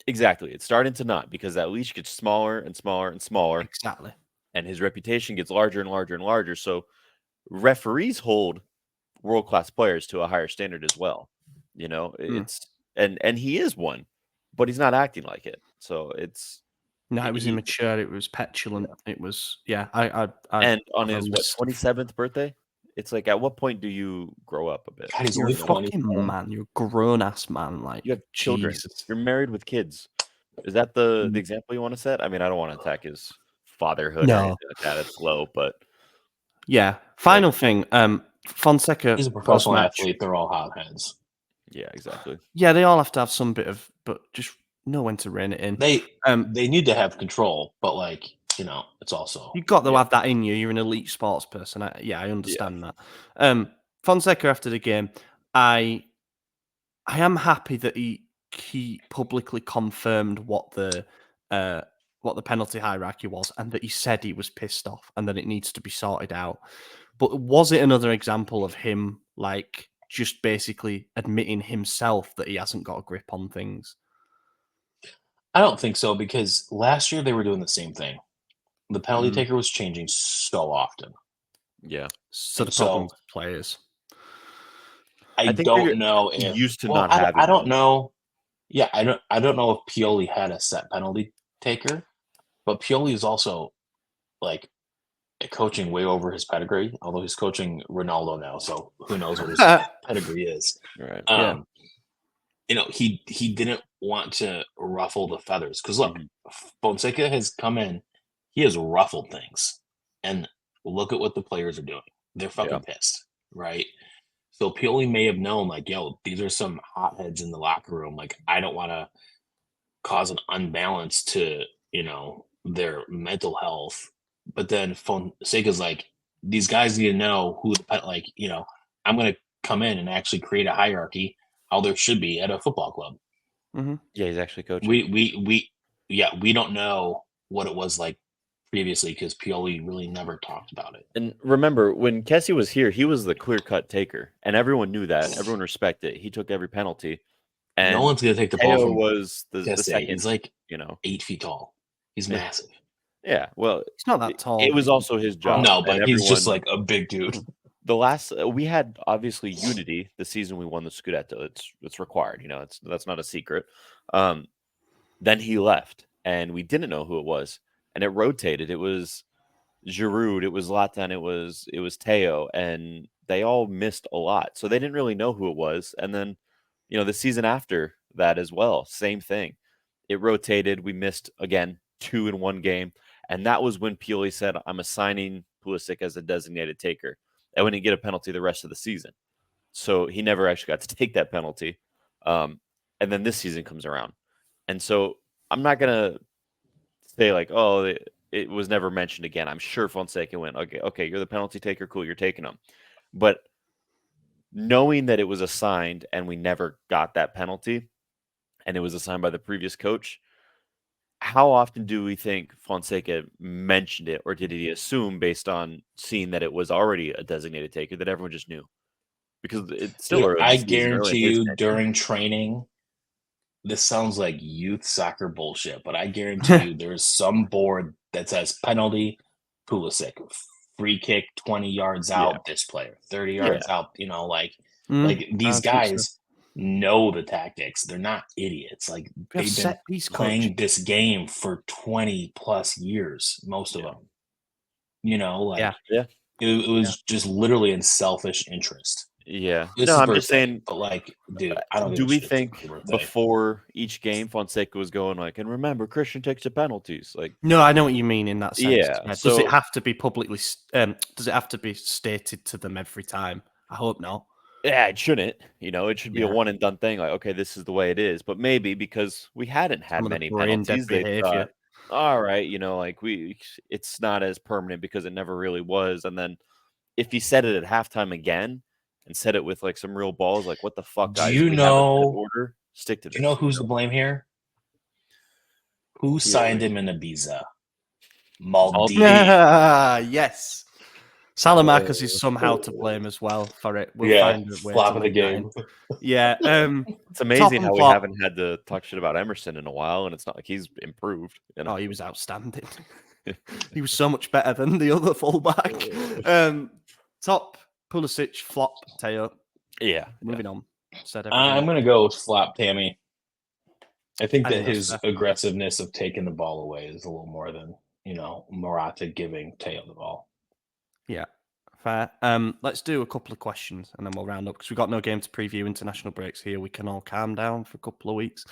Exactly. It's starting to not because that leash gets smaller and smaller and smaller. Exactly. And his reputation gets larger and larger and larger. So referees hold world-class players to a higher standard as well. You know, it's and he is one, but he's not acting like it. So it's it was immature, it was petulant, it was I and on his 27th birthday, it's like, at what point do you grow up a bit? God, he's you're a fucking man. You're a grown-ass man. Like, you have children. Jesus. You're married with kids. Is that the example you want to set? I mean, I don't want to attack his fatherhood or anything like that. It's low, but yeah. Final thing. Fonseca. He's a professional athlete. They're all hotheads. Yeah, exactly. Yeah, they all have to have some bit of, but just know when to rein it in. They need to have control, but like, you know, it's also you've got to have that in you. You're an elite sports person. I understand that. Fonseca after the game, I am happy that he publicly confirmed what the penalty hierarchy was, and that he said he was pissed off and that it needs to be sorted out. But was it another example of him like just basically admitting himself that he hasn't got a grip on things? I don't think so, because last year they were doing the same thing. The penalty taker was changing so often. Yeah. So the problem with players. I don't know if used to not have. I don't know. Yeah, I don't know if Pioli had a set penalty taker, but Pioli is also like coaching way over his pedigree. Although he's coaching Ronaldo now, so who knows what his pedigree is. Right. You know, he didn't want to ruffle the feathers, because look, Fonseca has come in, he has ruffled things, and look at what the players are doing. They're fucking pissed, right? So Pioli may have known, like, yo, these are some hotheads in the locker room. Like, I don't want to cause an unbalance to, you know, their mental health. But then Fonseca's like, these guys need to know who, like, you know, I'm going to come in and actually create a hierarchy, how there should be at a football club. Yeah, he's actually coaching. We don't know what it was like previously, because Pioli really never talked about it. And remember, when Kessie was here, he was the clear-cut taker, and everyone knew that. Everyone respected it. He took every penalty. And no one's going to take the ball from was the second. He's like, you know, 8 feet tall. He's massive. Yeah, well, He's not that tall. it was He's also his job. No, but and he's just everyone- like a big dude. the last we had obviously Unity the season we won the Scudetto. It's required, that's not a secret. Then he left, and we didn't know who it was, and it rotated. It was Giroud, it was Latan, it was Theo, and they all missed a lot, so they didn't really know who it was. And then, the season after that as well, same thing. It rotated. We missed again 2 in one game, and that was when Pioli said, "I'm assigning Pulisic as a designated taker," and we didn't get a penalty the rest of the season. So he never actually got to take that penalty. And then this season comes around, and so I'm not gonna say like, "Oh, it was never mentioned again." I'm sure Fonseca went, "Okay, you're the penalty taker. Cool, you're taking them." But knowing that it was assigned and we never got that penalty, and it was assigned by the previous coach, how often do we think Fonseca mentioned it, or did he assume based on seeing that it was already a designated taker that everyone just knew? Because it's still Dude, early in I the season, early in guarantee his you tenure. during training, this sounds like youth soccer bullshit, but I guarantee you there's some board that says penalty, Pulisic, free kick 20 yards out, this player, 30 yards out, like these I think so. guys know the tactics. They're not idiots. Like We have they've been set piece playing coach. this game for 20 plus years, most of them. Yeah. It was just literally in selfish interest. Yeah. It's No, his I'm birthday, just saying, but like, dude, I don't do give a we shit. It's think his birthday. before each game Fonseca was going like, and remember, Christian takes the penalties? Like, No, I know what you mean in that sense. yeah. Does So it have to be publicly? Does it have to be stated to them every time? I hope not. yeah, it shouldn't. It should be a Yeah. one and done thing. Like, okay, this is the way it is. But maybe because we hadn't had Some of the many brain dead penalties, they behavior. thought, all right, like it's not as permanent because it never really was. And then if he said it at halftime again and said it with like some real balls, like, what the fuck, Do guys? you We have a set know? order. Stick to Do this. you know who's to blame here? Who signed Pioli. him in Ibiza? Maldini. Yes. Salamakers is somehow to blame as well for it. We'll find a way flop to of the link that in. game. Yeah. It's Top amazing and how we flop. haven't had to talk shit about Emerson in a while, and it's not like he's improved. Oh, he was outstanding. He was so much better than the other fullback. Top, Pulisic, flop, Theo. Yeah. Moving on. Said I'm everything. gonna go with flop Tammy. I think I that think that's his fair. aggressiveness of taking the ball away is a little more than Morata giving Theo the ball. Yeah, fair. Let's do a couple of questions and then we'll round up because we've got no game to preview. International breaks here. We can all calm down for a couple of weeks.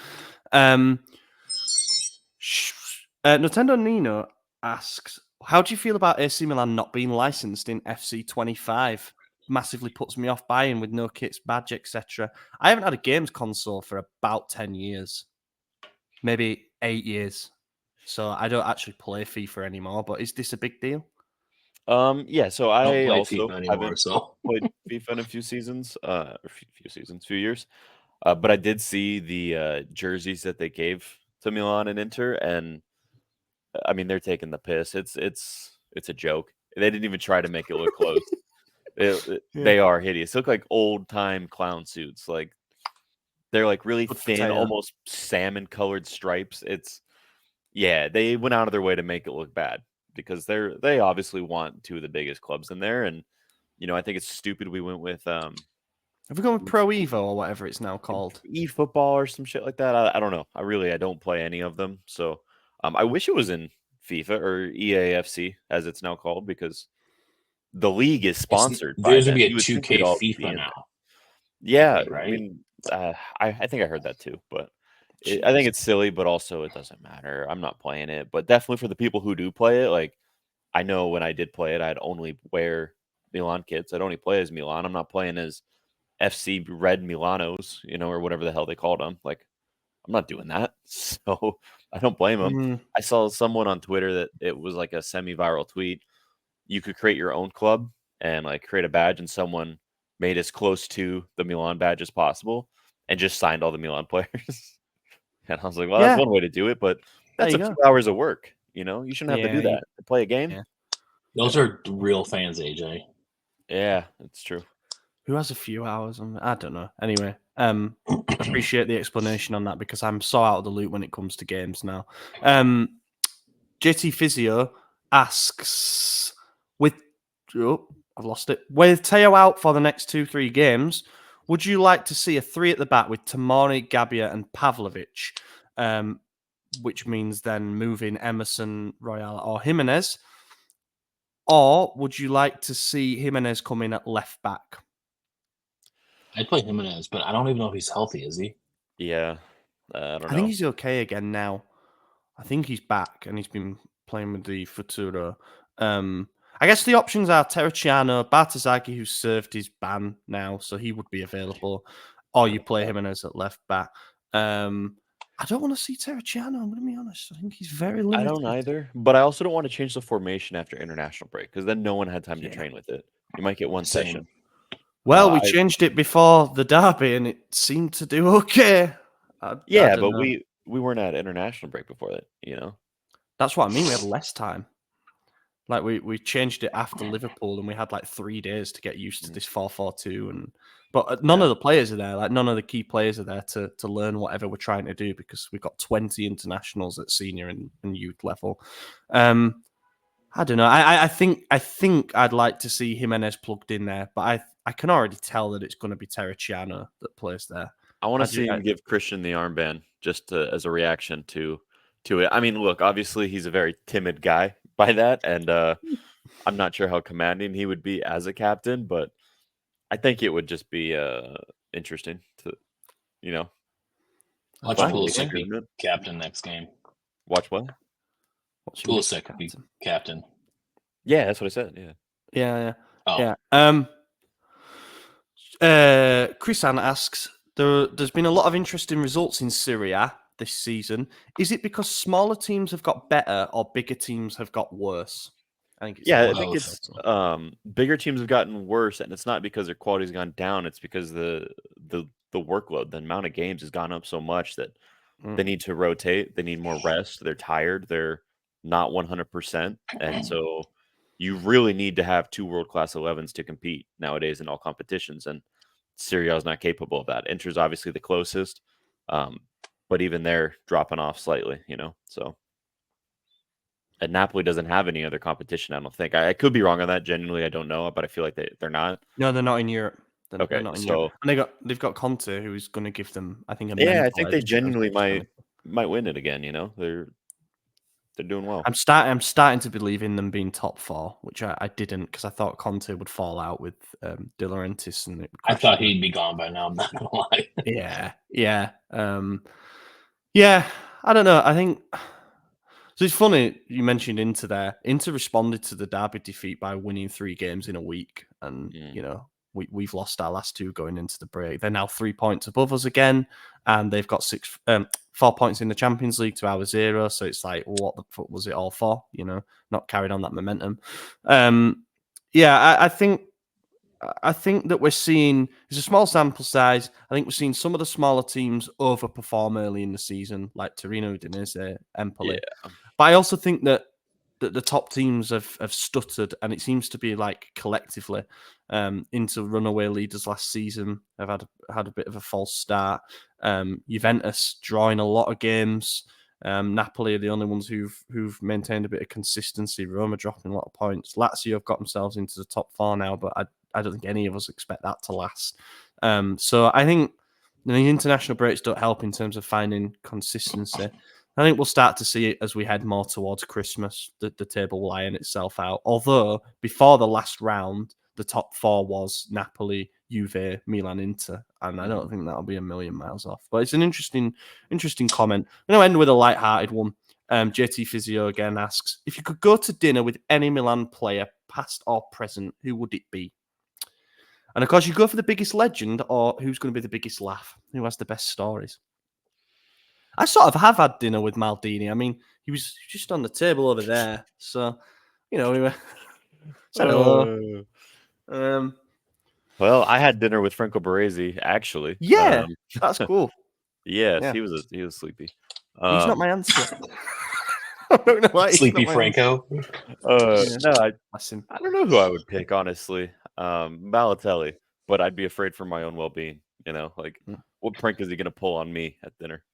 Nintendo Nino asks, how do you feel about AC Milan not being licensed in FC 25? Massively puts me off buying with no kits, badge, etc. I haven't had a games console for about 10 years, maybe 8 years. So I don't actually play FIFA anymore, but is this a big deal? Yeah, so I don't I play also FIFA anymore, haven't so played FIFA in a few seasons, few years. But I did see the jerseys that they gave to Milan and Inter, and I mean they're taking the piss. It's a joke. They didn't even try to make it look close. They are hideous. They look like old time clown suits. Like they're like really Good for thin, Theo. almost salmon colored stripes. They went out of their way to make it look bad because they obviously want two of the biggest clubs in there, and I think it's stupid we went with Have we gone with Pro Evo or whatever it's now called? eFootball or some shit like that. I don't know. I don't play any of them, so I wish it was in FIFA or EAFC as it's now called because the league is sponsored by there's them. gonna be a You would think 2K they'd all be in FIFA there. now. Yeah, think, I right? mean, I think I heard that too, but I think it's silly, but also it doesn't matter. I'm not playing it, but definitely for the people who do play it, like I know when I did play it, I'd only wear Milan kits. I'd only play as Milan. I'm not playing as FC Red Milanos, or whatever the hell they called them. Like I'm not doing that, so I don't blame them. I saw someone on Twitter that it was like a semi-viral tweet. You could create your own club and like create a badge, and someone made as close to the Milan badge as possible and just signed all the Milan players. And I was like, well, that's one way to do it, but that's a There you few hours of work. You shouldn't have to do Yeah, that to play a game. yeah. Those are real fans, AJ. Yeah, that's true. Who has a few hours on? I don't know. Anyway, appreciate the explanation on that because I'm so out of the loop when it comes to games now. JT Physio asks, I've lost it. With Theo out for the next 2-3 games, would you like to see a 3 at the back with Tomori, Gabbia, and Pavlovic? Which means then moving Emerson, Royale, or Jimenez. Or would you like to see Jimenez come in at left back? I'd play Jimenez, but I don't even know if he's healthy. Is he? Yeah, I don't know. I think he's okay again now. I think he's back and he's been playing with the Futuro. I guess the options are Terracciano, Bartazaki, who's served his ban now, so he would be available, or you play Jimenez at left back. I don't want to see Terracciano, I'm going to be honest. I think he's very limited. I don't either, but I also don't want to change the formation after international break because then no one had time to train with it. You might get one session. Well, we changed it before the derby and it seemed to do okay. But we weren't at international break before that, you know? That's what I mean. We had less time. Like we changed it after Liverpool and we had like 3 days to get used to this 4-4-2. But none of the players are there. Like none of the key players are there to learn whatever we're trying to do because we've got 20 internationals at senior and youth level. I don't know. I think I'd like to see Jimenez plugged in there, but I can already tell that it's going to be Terracciano that plays there. I want to see him give Christian the armband just as a reaction to it. I mean, look, obviously he's a very timid guy by that, and I'm not sure how commanding he would be as a captain, but I think it would just be interesting to, you know. Watch Pulisic be captain next game. Watch what? Pulisic be captain. Yeah, that's what I said. Yeah. Oh. Yeah. Chrisan asks, there's been a lot of interesting results in Serie A this season. Is it because smaller teams have got better or bigger teams have got worse? I think it's bigger teams have gotten worse, and it's not because their quality's gone down. It's because the workload, the amount of games has gone up so much that they need to rotate. They need more rest. They're tired. They're not 100%, and so you really need to have 2 world-class 11s to compete nowadays in all competitions, and Serie A is not capable of that. Inter's obviously the closest, but even they're dropping off slightly, you know. So, and Napoli doesn't have any other competition, I don't think. I could be wrong on that. Genuinely, I don't know, but I feel like they're not. No, they're not in Europe. They're not in Europe. And they've got Conte, who's going to give them, I think, I think they genuinely might win it again. You know, they're doing well. I'm starting to believe in them being top 4, which I didn't because I thought Conte would fall out with De Laurentiis, and I thought he'd be gone by now. I'm not gonna lie. Yeah. I don't know. I think so. It's funny you mentioned Inter there. Inter responded to the derby defeat by winning 3 games in a week, and you know we've lost our last 2 going into the break. They're now 3 points above us again, and they've got 4 points in the Champions League to our 0. So it's like, what the fuck was it all for? You know, not carried on that momentum. I think that we're seeing, it's a small sample size. I think we're seeing some of the smaller teams overperform early in the season, like Torino, Udinese, Empoli. Yeah. But I also think that the top teams have stuttered, and it seems to be like collectively into runaway leaders last season. Have had a bit of a false start. Juventus drawing a lot of games. Napoli are the only ones who've maintained a bit of consistency. Roma dropping a lot of points. Lazio have got themselves into the top 4 now, but I don't think any of us expect that to last. So I think the international breaks don't help in terms of finding consistency. I think we'll start to see it as we head more towards Christmas. The table will iron itself out. Although before the last round, the top 4 was Napoli, Juve, Milan, Inter, and I don't think that'll be a million miles off. But it's an interesting comment. I'm going to end with a light-hearted one. JT Physio again asks, if you could go to dinner with any Milan player, past or present, who would it be? And of course, you go for the biggest legend, or who's going to be the biggest laugh? Who has the best stories? I sort of have had dinner with Maldini. I mean, he was just on the table over there. So, you know, we were said hello. Well, I had dinner with Franco Baresi, actually. Yeah, that's cool. Yes, yeah. He was sleepy. He's not my answer. I don't know why. Sleepy Franco. No, I don't know who I would pick, honestly. Balotelli, but I'd be afraid for my own well-being. You know, like what prank is he going to pull on me at dinner?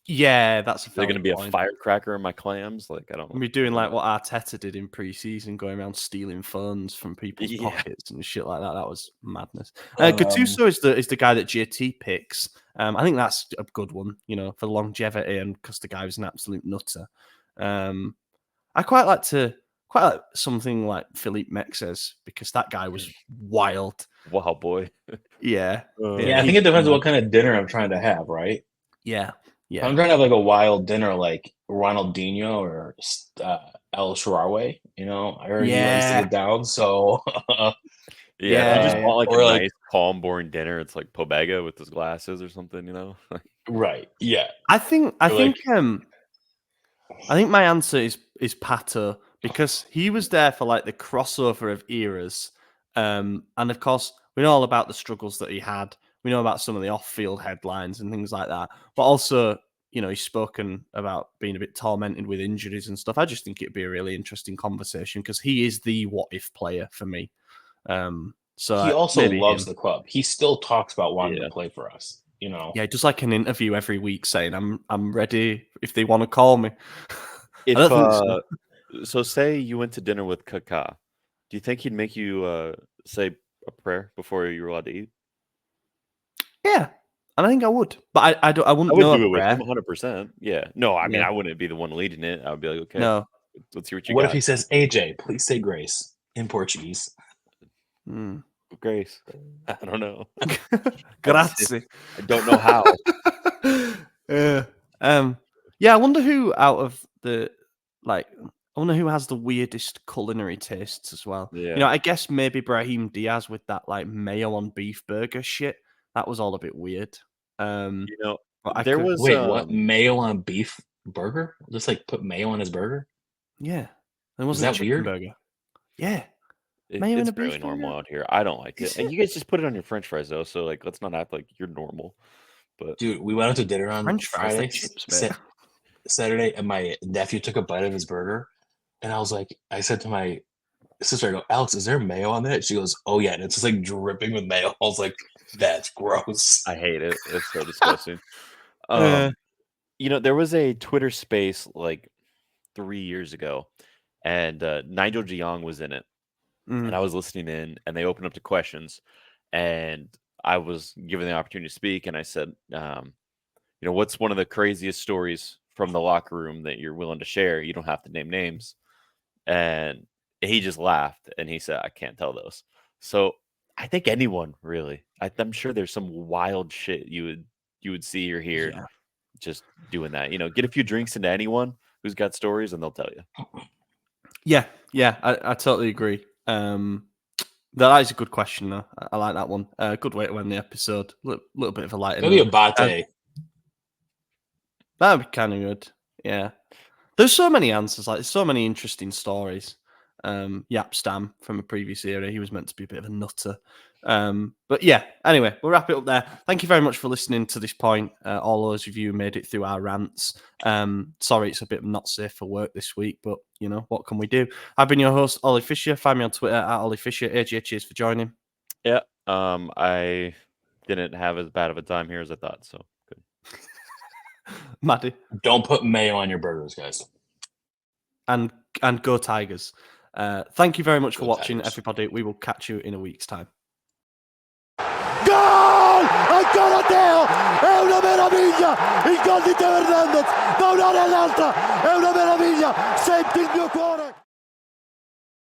Yeah, that's a They're valid going to be a point. firecracker in my clams. Like I don't. We're doing like what Arteta did in pre-season, going around stealing phones from people's Yeah. pockets and shit like that. That was madness. Gattuso is the guy that JT picks. I think that's a good one, for longevity and because the guy was an absolute nutter. I quite like something like Philippe Mexes because that guy was wild. Wow, boy. Yeah. I think it depends on what kind of dinner I'm trying to have, right? Yeah. If I'm trying to have like a wild dinner like Ronaldinho or El Shaarawy, I heard he likes to get down. So if you just want like a Or, nice, calm, boring dinner, it's like Pobega with his glasses or something, right. Yeah. I think my answer is Pato because he was there for like the crossover of eras. And of course, we know all about the struggles that he had. We know about some of the off-field headlines and things like that. But also, he's spoken about being a bit tormented with injuries and stuff. I just think it'd be a really interesting conversation because he is the what-if player for me. So he also loves him. the club. He still talks about wanting to play for us. Yeah, just like an interview every week saying, "I'm ready if they want to call me." If I don't think so, say you went to dinner with Kaká, do you think he'd make you say a prayer before you were allowed to eat? Yeah, and I think I would, but I wouldn't would know do a it with prayer. him 100%. Yeah. No, I mean, Yeah. I wouldn't be the one leading it. I would be like, okay, No. let's hear what you What got. if he says, AJ, please say grace in Portuguese? Grace. I don't know. Grazie. I don't know how. Yeah, I wonder who out of the I wonder who has the weirdest culinary tastes as well. Yeah. I guess maybe Brahim Diaz with that like mayo on beef burger shit. That was all a bit weird. There was wait, what mayo on beef burger? Just like put mayo on his burger? Yeah, there wasn't that a chicken weird? burger. Yeah, mayo in It's a beef fairly normal burger? out here. I don't like it. And you guys just put it on your French fries though, so like let's not act like you're normal. But dude, we went out to dinner on French fries, they're Friday, chips, mate. Saturday, and my nephew took a bite of his burger, and I said to my sister, I go, Alex, is there mayo on that? She goes, oh yeah, and it's just like dripping with mayo. I was like, that's gross. I hate it. It's so disgusting. There was a Twitter space like 3 years ago, and Nigel Jiang was in it, and I was listening in, and they opened up to questions, and I was given the opportunity to speak, and I said, what's one of the craziest stories from the locker room that you're willing to share? You don't have to name names. And he just laughed, and he said, I can't tell those. So I think anyone really. I'm sure there's some wild shit you would see or hear just doing that. Get a few drinks into anyone who's got stories, and they'll tell you. Yeah, I totally agree. That is a good question, though. I like that one. Good way to end the episode. Little bit of a lighter Maybe a note. bate. That'd be kind of good. Yeah. There's so many answers. Like, there's so many interesting stories. Yap Stam from a previous era. He was meant to be a bit of a nutter. But yeah, anyway, we'll wrap it up there. Thank you very much for listening to this point. All those of you who made it through our rants. Sorry, it's a bit not safe for work this week, but what can we do? I've been your host, Ollie Fisher. Find me on Twitter at Ollie Fisher. AJ, cheers for joining. Yeah. I didn't have as bad of a time here as I thought, so good. Maddie. Don't put mayo on your burgers, guys. And go Tigers. Thank you very much for watching, Tigers. everybody. We will catch you in a week's time. Gol! Ancora Theo! È una meraviglia! Il gol di Theo Hernandez da un'area all'altra! È una meraviglia! Senti il mio cuore!